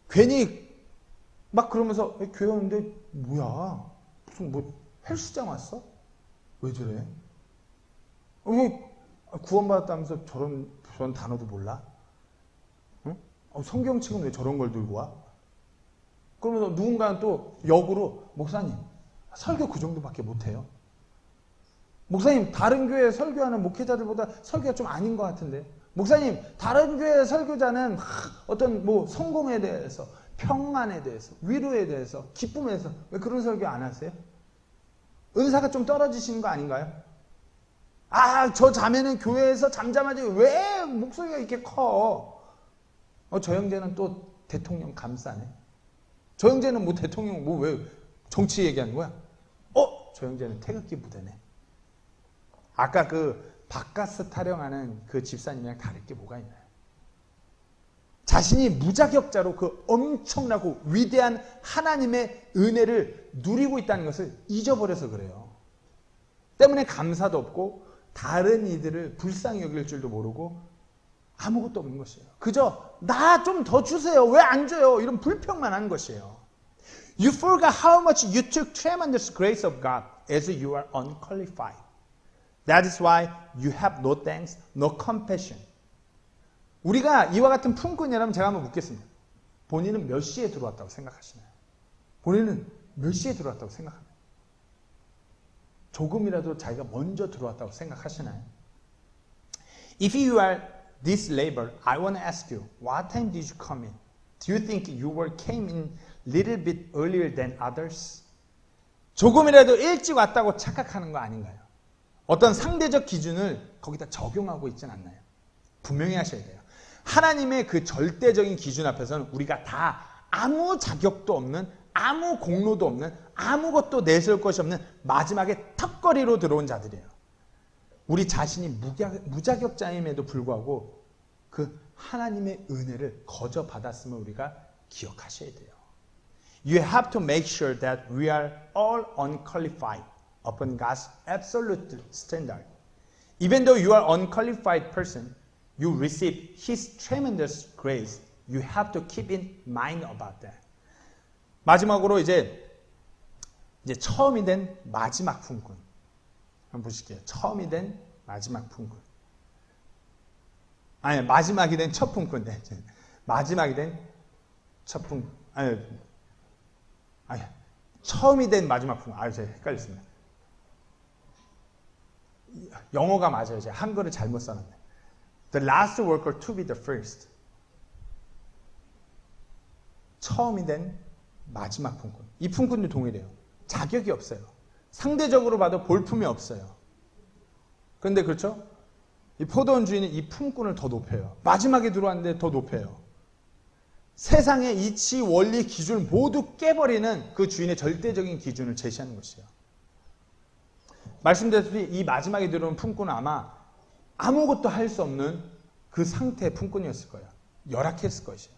괜히 그러면서 교회 오는데 뭐야? 무슨 헬스장 왔어? 왜 저래? 구원받았다면서 저런 단어도 몰라? 응? 성경책은 왜 저런 걸 들고 와? 그러면서 누군가는 또 역으로 목사님 설교 그 정도밖에 못해요? 목사님 다른 교회 설교하는 목회자들보다 설교가 좀 아닌 것 같은데 목사님 다른 교회 설교자는 어떤 성공에 대해서 평안에 대해서 위로에 대해서 기쁨에 대해서 왜 그런 설교 안 하세요? 은사가 좀 떨어지시는 거 아닌가요? 저 자매는 교회에서 잠잠하지 왜 목소리가 이렇게 커? 저 형제는 또 대통령 감싸네. 저 형제는 대통령 왜 정치 얘기하는 거야? 저 형제는 태극기 부대네. 아까 그 바카스 타령하는 그 집사님이랑 다를 게 뭐가 있나요? 자신이 무자격자로 그 엄청나고 위대한 하나님의 은혜를 누리고 있다는 것을 잊어버려서 그래요. 때문에 감사도 없고 다른 이들을 불쌍히 여길 줄도 모르고 아무것도 없는 것이에요. 그저 나 좀 더 주세요. 왜 안 줘요? 이런 불평만 하는 것이에요. You forgot how much you took tremendous grace of God as you are unqualified. That is why you have no thanks, no compassion. 우리가 이와 같은 품꾼이라면 제가 한번 묻겠습니다. 본인은 몇 시에 들어왔다고 생각하시나요? 본인은 몇 시에 들어왔다고 생각하나요? 조금이라도 자기가 먼저 들어왔다고 생각하시나요? If you are this labor, I want to ask you, what time did you come in? Do you think you came in little bit earlier than others? 조금이라도 일찍 왔다고 착각하는 거 아닌가요? 어떤 상대적 기준을 거기다 적용하고 있진 않나요? 분명히 하셔야 돼요. 하나님의 그 절대적인 기준 앞에서는 우리가 다 아무 자격도 없는, 아무 공로도 없는, 아무것도 내세울 것이 없는 마지막에 턱걸이로 들어온 자들이에요. 우리 자신이 무자격자임에도 불구하고 그 하나님의 은혜를 거저 받았음을 우리가 기억하셔야 돼요. You have to make sure that we are all unqualified upon God's absolute standard. Even though you are an unqualified person, you receive His tremendous grace. You have to keep in mind about that. 마지막으로 이제 처음이 된 마지막 품꾼. 한번 보실게요. 처음이 된 마지막 품꾼. 아니, 마지막이 된 첫 품꾼. 네. 마지막이 된 첫 품꾼. 아니, 처음이 된 마지막 품꾼. 제가 헷갈렸습니다. 영어가 맞아요. 제가 한글을 잘못 써놨네. The last worker to be the first. 처음이 된 마지막 품꾼. 이 품꾼도 동일해요. 자격이 없어요. 상대적으로 봐도 볼품이 없어요. 그런데 그렇죠? 이 포도원 주인은 이 품꾼을 더 높여요. 마지막에 들어왔는데 더 높여요. 세상의 이치, 원리, 기준을 모두 깨버리는 그 주인의 절대적인 기준을 제시하는 것이에요. 말씀드렸듯이 이 마지막에 들어온 품꾼은 아마 아무것도 할 수 없는 그 상태의 품꾼이었을 거예요. 열악했을 것이에요.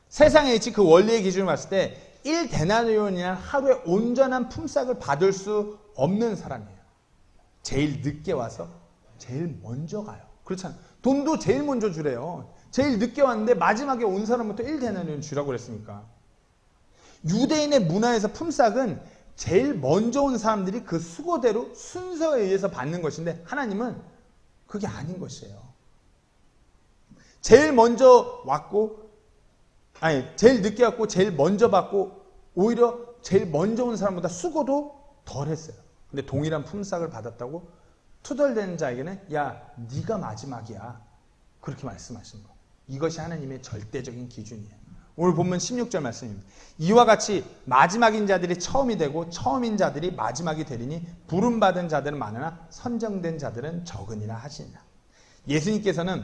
세상의 이치, 그 원리의 기준을 봤을 때 1데나리온이란 하루에 온전한 품삯을 받을 수 없는 사람이에요. 제일 늦게 와서 제일 먼저 가요. 그렇잖아요. 돈도 제일 먼저 주래요. 제일 늦게 왔는데 마지막에 온 사람부터 1데나리온 주라고 그랬으니까. 유대인의 문화에서 품삯은 제일 먼저 온 사람들이 그 수고대로 순서에 의해서 받는 것인데 하나님은 그게 아닌 것이에요. 제일 먼저 왔고, 제일 늦게 왔고 제일 먼저 받고 오히려 제일 먼저 온 사람보다 수고도 덜 했어요. 근데 동일한 품삯을 받았다고 투덜대는 자에게는 야, 네가 마지막이야. 그렇게 말씀하신 거예요. 이것이 하나님의 절대적인 기준이에요. 오늘 본문 16절 말씀입니다. 이와 같이 마지막인 자들이 처음이 되고 처음인 자들이 마지막이 되리니 부름받은 자들은 많으나 선정된 자들은 적으니라 하시니라. 예수님께서는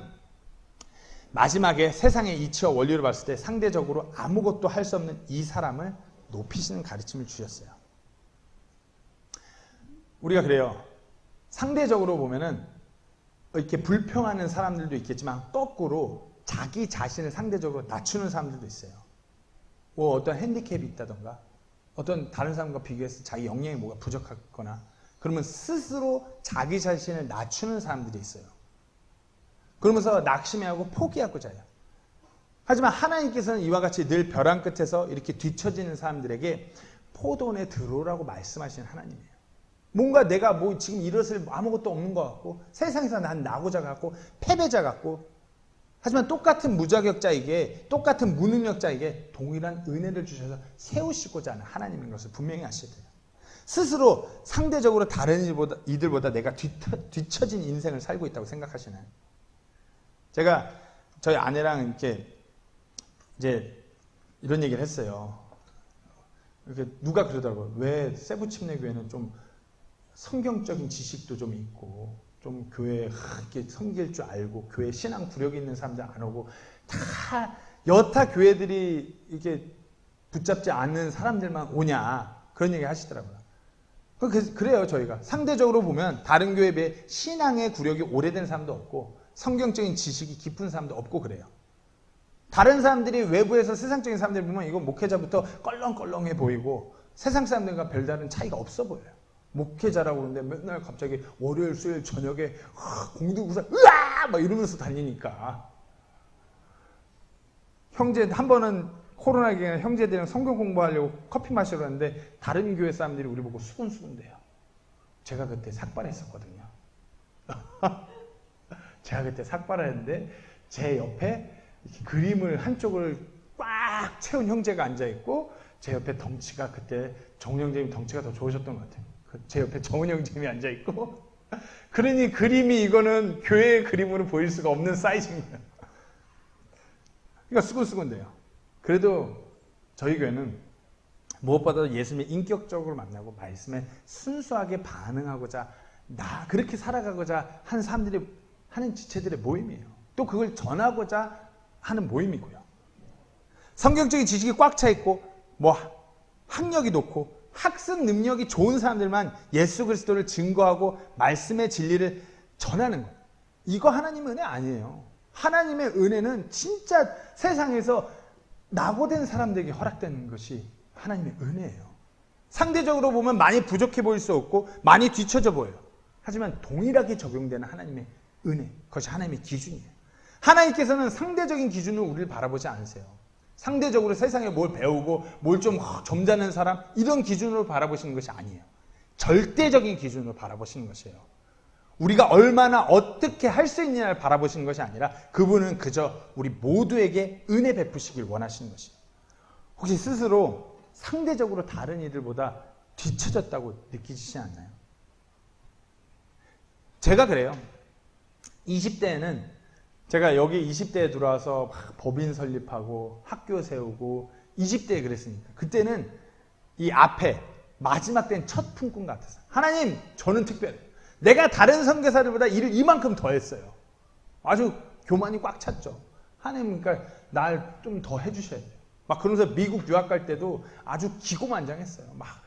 마지막에 세상의 이치와 원리를 봤을 때 상대적으로 아무것도 할 수 없는 이 사람을 높이시는 가르침을 주셨어요. 우리가 그래요. 상대적으로 보면은 이렇게 불평하는 사람들도 있겠지만 거꾸로 자기 자신을 상대적으로 낮추는 사람들도 있어요. 뭐 어떤 핸디캡이 있다던가 어떤 다른 사람과 비교해서 자기 역량이 뭐가 부족하거나 그러면 스스로 자기 자신을 낮추는 사람들이 있어요. 그러면서 낙심해하고 포기하고자 해요. 하지만 하나님께서는 이와 같이 늘 벼랑 끝에서 이렇게 뒤처지는 사람들에게 포도원에 들어오라고 말씀하시는 하나님이에요. 뭔가 내가 뭐 지금 이것을 아무것도 없는 것 같고 세상에서 난 나고자 같고 패배자 같고 하지만 똑같은 무자격자에게 똑같은 무능력자에게 동일한 은혜를 주셔서 세우시고자 하는 하나님인 것을 분명히 아셔야 돼요. 스스로 상대적으로 다른 이들보다 내가 뒤처진 인생을 살고 있다고 생각하시나요? 제가 저희 아내랑 이렇게 이제 이런 얘기를 했어요. 이렇게 누가 그러더라고요. 왜 세부침례 교회는 좀 성경적인 지식도 좀 있고 좀 교회에 이렇게 섬길 줄 알고 교회 신앙 구력이 있는 사람들 안 오고 다 여타 교회들이 이렇게 붙잡지 않는 사람들만 오냐 그런 얘기 하시더라고요. 그래요. 저희가 상대적으로 보면 다른 교회에 비해 신앙의 구력이 오래된 사람도 없고 성경적인 지식이 깊은 사람도 없고 그래요. 다른 사람들이 외부에서 세상적인 사람들 보면 이거 목회자부터 껄렁껄렁해 보이고 세상 사람들과 별다른 차이가 없어 보여요. 목회자라고 그러는데 맨날 갑자기 월요일 수요일 저녁에 공두구사 으아 막 이러면서 달리니까 형제 한 번은 코로나 기간에 형제들이랑 성경 공부하려고 커피 마시러 갔는데 다른 교회 사람들이 우리 보고 수근수근대요. 제가 그때 삭발했었거든요. 제가 그때 삭발을 했는데 제 옆에 이렇게 그림을 한쪽을 꽉 채운 형제가 앉아있고 제 옆에 덩치가 그때 정은 형제님 덩치가 더 좋으셨던 것 같아요. 제 옆에 정은 형제님이 앉아있고 그러니 그림이 이거는 교회의 그림으로 보일 수가 없는 사이즈입니다. 그러니까 수근수근돼요. 그래도 저희 교회는 무엇보다도 예수님을 인격적으로 만나고 말씀에 순수하게 반응하고자 그렇게 살아가고자 하는 사람들이 하는 지체들의 모임이에요. 또 그걸 전하고자 하는 모임이고요. 성경적인 지식이 꽉 차 있고 뭐 학력이 높고 학습 능력이 좋은 사람들만 예수 그리스도를 증거하고 말씀의 진리를 전하는 거예요. 이거 하나님의 은혜 아니에요. 하나님의 은혜는 진짜 세상에서 낙오된 사람들에게 허락되는 것이 하나님의 은혜예요. 상대적으로 보면 많이 부족해 보일 수 없고 많이 뒤처져 보여요. 하지만 동일하게 적용되는 하나님의 은혜, 그것이 하나님의 기준이에요. 하나님께서는 상대적인 기준으로 우리를 바라보지 않으세요. 상대적으로 세상에 뭘 배우고 뭘 좀 점잖은 사람 이런 기준으로 바라보시는 것이 아니에요. 절대적인 기준으로 바라보시는 것이에요. 우리가 얼마나 어떻게 할 수 있느냐를 바라보시는 것이 아니라 그분은 그저 우리 모두에게 은혜 베푸시길 원하시는 것이에요. 혹시 스스로 상대적으로 다른 이들보다 뒤처졌다고 느끼시지 않나요? 제가 그래요. 20대에는 제가 여기 20대에 들어와서 막 법인 설립하고 학교 세우고 20대에 그랬으니까 그때는 이 앞에 마지막 때는 첫 품꾼 같았어요. 하나님 저는 특별해요. 내가 다른 선교사들보다 일을 이만큼 더 했어요. 아주 교만이 꽉 찼죠. 하나님 그러니까 날 좀 더 해주셔야 돼요. 막 그러면서 미국 유학 갈 때도 아주 기고만장했어요. 막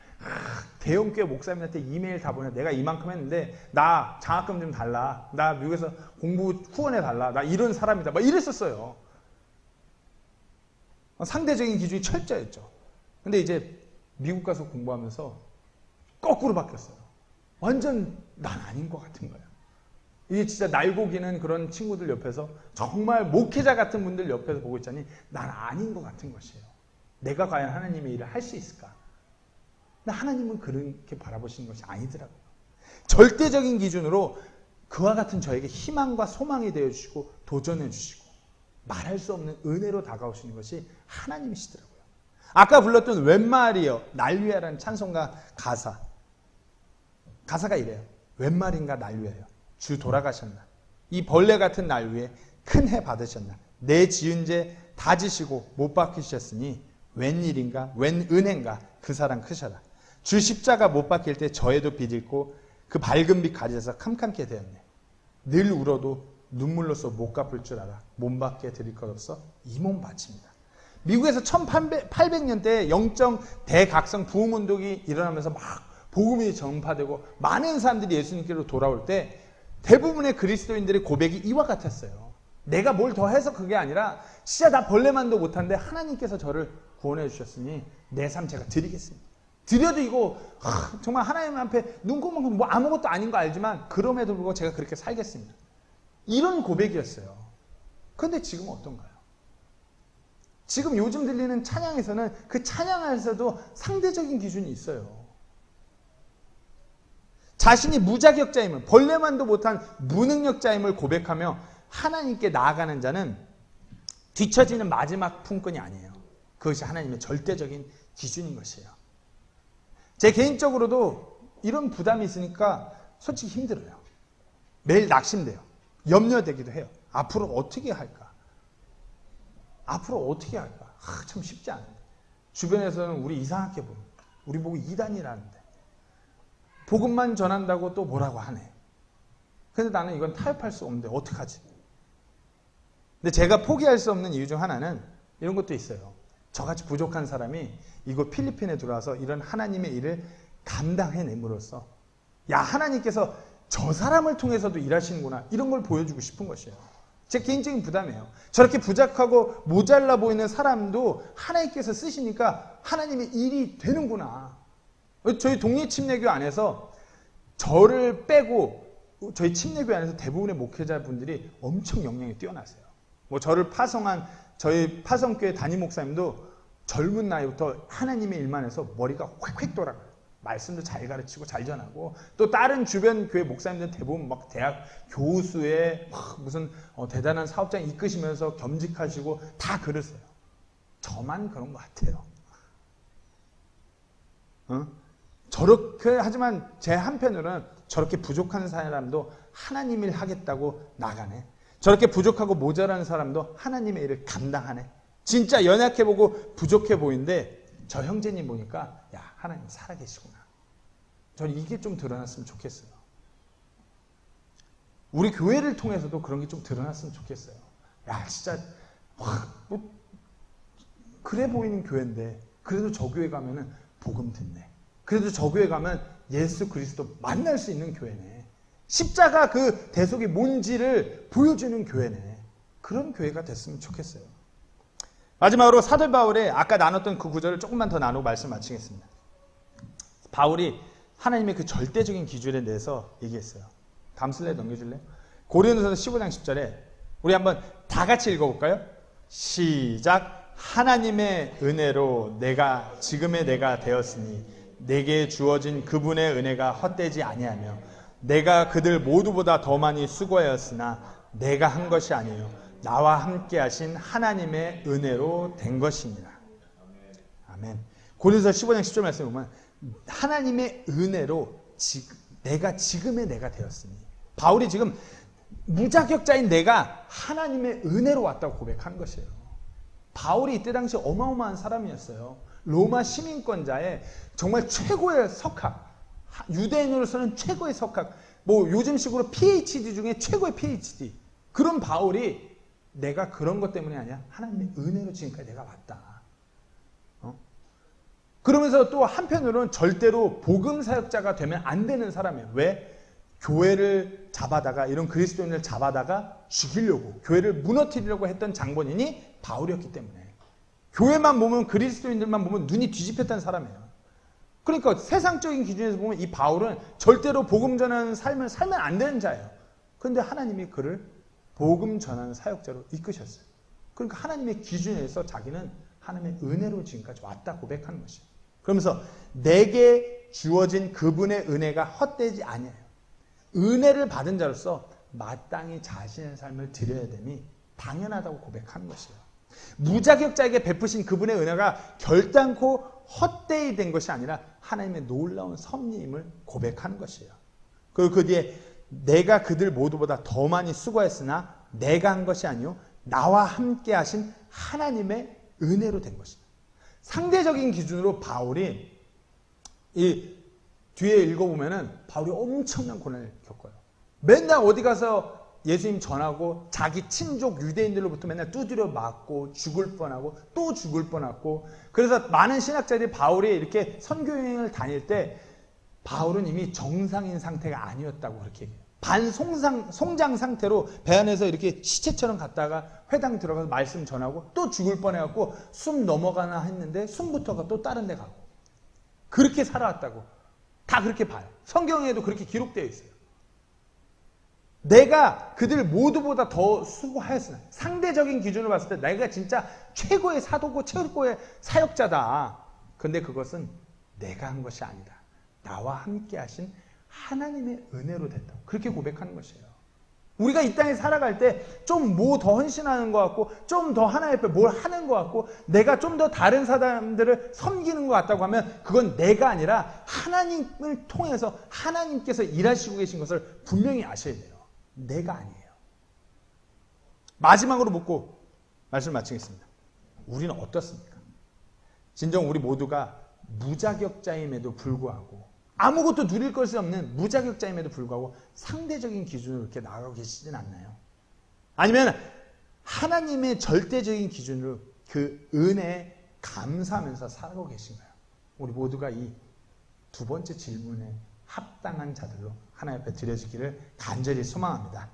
대형교회 목사님한테 이메일 다 보내. 내가 이만큼 했는데 나 장학금 좀 달라. 나 미국에서 공부 후원해 달라. 나 이런 사람이다. 막 이랬었어요. 상대적인 기준이 철저했죠. 근데 이제 미국 가서 공부하면서 거꾸로 바뀌었어요. 완전 난 아닌 것 같은 거예요. 이게 진짜 날고기는 그런 친구들 옆에서 정말 목회자 같은 분들 옆에서 보고 있자니 난 아닌 것 같은 것이에요. 내가 과연 하나님의 일을 할 수 있을까? 근데 하나님은 그렇게 바라보시는 것이 아니더라고요. 절대적인 기준으로 그와 같은 저에게 희망과 소망이 되어주시고 도전해 주시고 말할 수 없는 은혜로 다가오시는 것이 하나님이시더라고요. 아까 불렀던 웬 말이여 날 위하라는 찬송가 가사가 이래요. 웬 말인가 날 위하여 주 돌아가셨나 이 벌레 같은 날 위에 큰 해 받으셨나 내 지은 죄 다 지시고 못 박히셨으니 웬일인가 웬 은혜인가 그 사랑 크셔라 주 십자가 못 박힐 때 저에도 빛 잃고 그 밝은 빛 가려서 캄캄게 되었네 늘 울어도 눈물로써 못 갚을 줄 알아 몸밖에 드릴 것 없어 이 몸 바칩니다. 미국에서 1800년대에 영적 대각성 부흥운동이 일어나면서 막 복음이 전파되고 많은 사람들이 예수님께로 돌아올 때 대부분의 그리스도인들의 고백이 이와 같았어요. 내가 뭘 더 해서 그게 아니라 진짜 나 벌레만도 못한데 하나님께서 저를 구원해 주셨으니 내 삶 제가 드리겠습니다. 드려도 이거 정말 하나님 앞에 눈곱만큼 뭐 아무것도 아닌 거 알지만 그럼에도 불구하고 제가 그렇게 살겠습니다. 이런 고백이었어요. 그런데 지금은 어떤가요? 지금 요즘 들리는 찬양에서는 그 찬양에서도 상대적인 기준이 있어요. 자신이 무자격자임을 벌레만도 못한 무능력자임을 고백하며 하나님께 나아가는 자는 뒤처지는 마지막 품꾼이 아니에요. 그것이 하나님의 절대적인 기준인 것이에요. 제 개인적으로도 이런 부담이 있으니까 솔직히 힘들어요. 매일 낙심돼요. 염려되기도 해요. 앞으로 어떻게 할까? 참 쉽지 않은데. 주변에서는 우리 이상하게 보는 우리 보고 이단이라는데 복음만 전한다고 또 뭐라고 하네. 근데 나는 이건 타협할 수 없는데 어떡하지? 근데 제가 포기할 수 없는 이유 중 하나는 이런 것도 있어요. 저같이 부족한 사람이 이곳 필리핀에 들어와서 이런 하나님의 일을 감당해냄으로써 야 하나님께서 저 사람을 통해서도 일하시는구나 이런 걸 보여주고 싶은 것이에요. 제 개인적인 부담이에요. 저렇게 부족하고 모자라 보이는 사람도 하나님께서 쓰시니까 하나님의 일이 되는구나. 저희 독립침례교 안에서 저를 빼고 저희 침례교 안에서 대부분의 목회자분들이 엄청 역량이 뛰어나세요. 뭐 저를 파송한 저희 파송교회 담임 목사님도 젊은 나이부터 하나님의 일만 해서 머리가 휙휙 돌아가요. 말씀도 잘 가르치고 잘 전하고 또 다른 주변 교회 목사님들은 대부분 막 대학 교수에 무슨 대단한 사업장 이끄시면서 겸직하시고 다 그러세요. 저만 그런 것 같아요. 저렇게 하지만 제 한편으로는 저렇게 부족한 사람도 하나님 일 하겠다고 나가네. 저렇게 부족하고 모자란 사람도 하나님의 일을 감당하네. 진짜 연약해보고 부족해 보이는데 저 형제님 보니까 야 하나님 살아계시구나. 저는 이게 좀 드러났으면 좋겠어요. 우리 교회를 통해서도 그런 게 좀 드러났으면 좋겠어요. 야 진짜 뭐 그래 보이는 교회인데 그래도 저 교회 가면은 복음 듣네. 그래도 저 교회 가면 예수 그리스도 만날 수 있는 교회네. 십자가 그 대속이 뭔지를 보여주는 교회네. 그런 교회가 됐으면 좋겠어요. 마지막으로 사도 바울의 아까 나눴던 그 구절을 조금만 더 나누고 말씀 마치겠습니다. 바울이 하나님의 그 절대적인 기준에 대해서 얘기했어요. 다음 슬라이드 넘겨줄래요? 고린도서 15장 10절에 우리 한번 다 같이 읽어볼까요? 시작. 하나님의 은혜로 내가 지금의 내가 되었으니 내게 주어진 그분의 은혜가 헛되지 아니하며 내가 그들 모두보다 더 많이 수고하였으나 내가 한 것이 아니에요. 나와 함께 하신 하나님의 은혜로 된 것입니다. 아멘. 고린도서 15장 10절 말씀에 보면 하나님의 은혜로 내가 지금의 내가 되었으니 바울이 지금 무자격자인 내가 하나님의 은혜로 왔다고 고백한 것이에요. 바울이 이때 당시 어마어마한 사람이었어요. 로마 시민권자의 정말 최고의 석학, 유대인으로서는 최고의 석학, 뭐 요즘식으로 PhD 중에 최고의 PhD. 그런 바울이 내가 그런 것 때문이 아니야. 하나님의 은혜로 지금까지 내가 왔다. 그러면서 또 한편으로는 절대로 복음 사역자가 되면 안 되는 사람이에요. 왜? 교회를 잡아다가 이런 그리스도인을 잡아다가 죽이려고 교회를 무너뜨리려고 했던 장본인이 바울이었기 때문에 교회만 보면 그리스도인들만 보면 눈이 뒤집혔다는 사람이에요. 그러니까 세상적인 기준에서 보면 이 바울은 절대로 복음 전하는 삶을 살면 안 되는 자예요. 그런데 하나님이 그를 복음 전하는 사역자로 이끄셨어요. 그러니까 하나님의 기준에서 자기는 하나님의 은혜로 지금까지 왔다 고백하는 것이에요. 그러면서 내게 주어진 그분의 은혜가 헛되지 아니에요. 은혜를 받은 자로서 마땅히 자신의 삶을 드려야 되니 당연하다고 고백하는 것이에요. 무자격자에게 베푸신 그분의 은혜가 결단코 헛되이 된 것이 아니라 하나님의 놀라운 섭리임을 고백하는 것이에요. 그리고 그 뒤에 내가 그들 모두보다 더 많이 수고했으나 내가 한 것이 아니요 나와 함께 하신 하나님의 은혜로 된 것이다. 상대적인 기준으로 바울이 이 뒤에 읽어보면은 바울이 엄청난 고난을 겪어요. 맨날 어디 가서 예수님 전하고 자기 친족 유대인들로부터 맨날 두드려 맞고 죽을 뻔하고 또 죽을 뻔하고, 그래서 많은 신학자들이 바울이 이렇게 선교여행을 다닐 때 바울은 이미 정상인 상태가 아니었다고 그렇게 얘기해요. 반송장 상태로 배 안에서 이렇게 시체처럼 갔다가 회당 들어가서 말씀 전하고 또 죽을 뻔해갖고 숨 넘어가나 했는데 숨부터가 또 다른 데 가고 그렇게 살아왔다고 다 그렇게 봐요. 성경에도 그렇게 기록되어 있어요. 내가 그들 모두보다 더 수고하였으나, 상대적인 기준으로 봤을 때 내가 진짜 최고의 사도고 최고의 사역자다. 근데 그것은 내가 한 것이 아니다. 나와 함께 하신 하나님의 은혜로 됐다고 그렇게 고백하는 것이에요. 우리가 이 땅에 살아갈 때 좀 뭐 더 헌신하는 것 같고 좀 더 하나님 앞에 뭘 하는 것 같고 내가 좀 더 다른 사람들을 섬기는 것 같다고 하면 그건 내가 아니라 하나님을 통해서 하나님께서 일하시고 계신 것을 분명히 아셔야 돼요. 내가 아니에요. 마지막으로 묻고 말씀 마치겠습니다. 우리는 어떻습니까? 진정 우리 모두가 무자격자임에도 불구하고 아무것도 누릴 것이 없는 무자격자임에도 불구하고 상대적인 기준으로 이렇게 나아가고 계시진 않나요? 아니면 하나님의 절대적인 기준으로 그 은혜에 감사하면서 살아가고 계신가요? 우리 모두가 이 두 번째 질문에 합당한 자들로 하나님 앞에 드려지기를 간절히 소망합니다.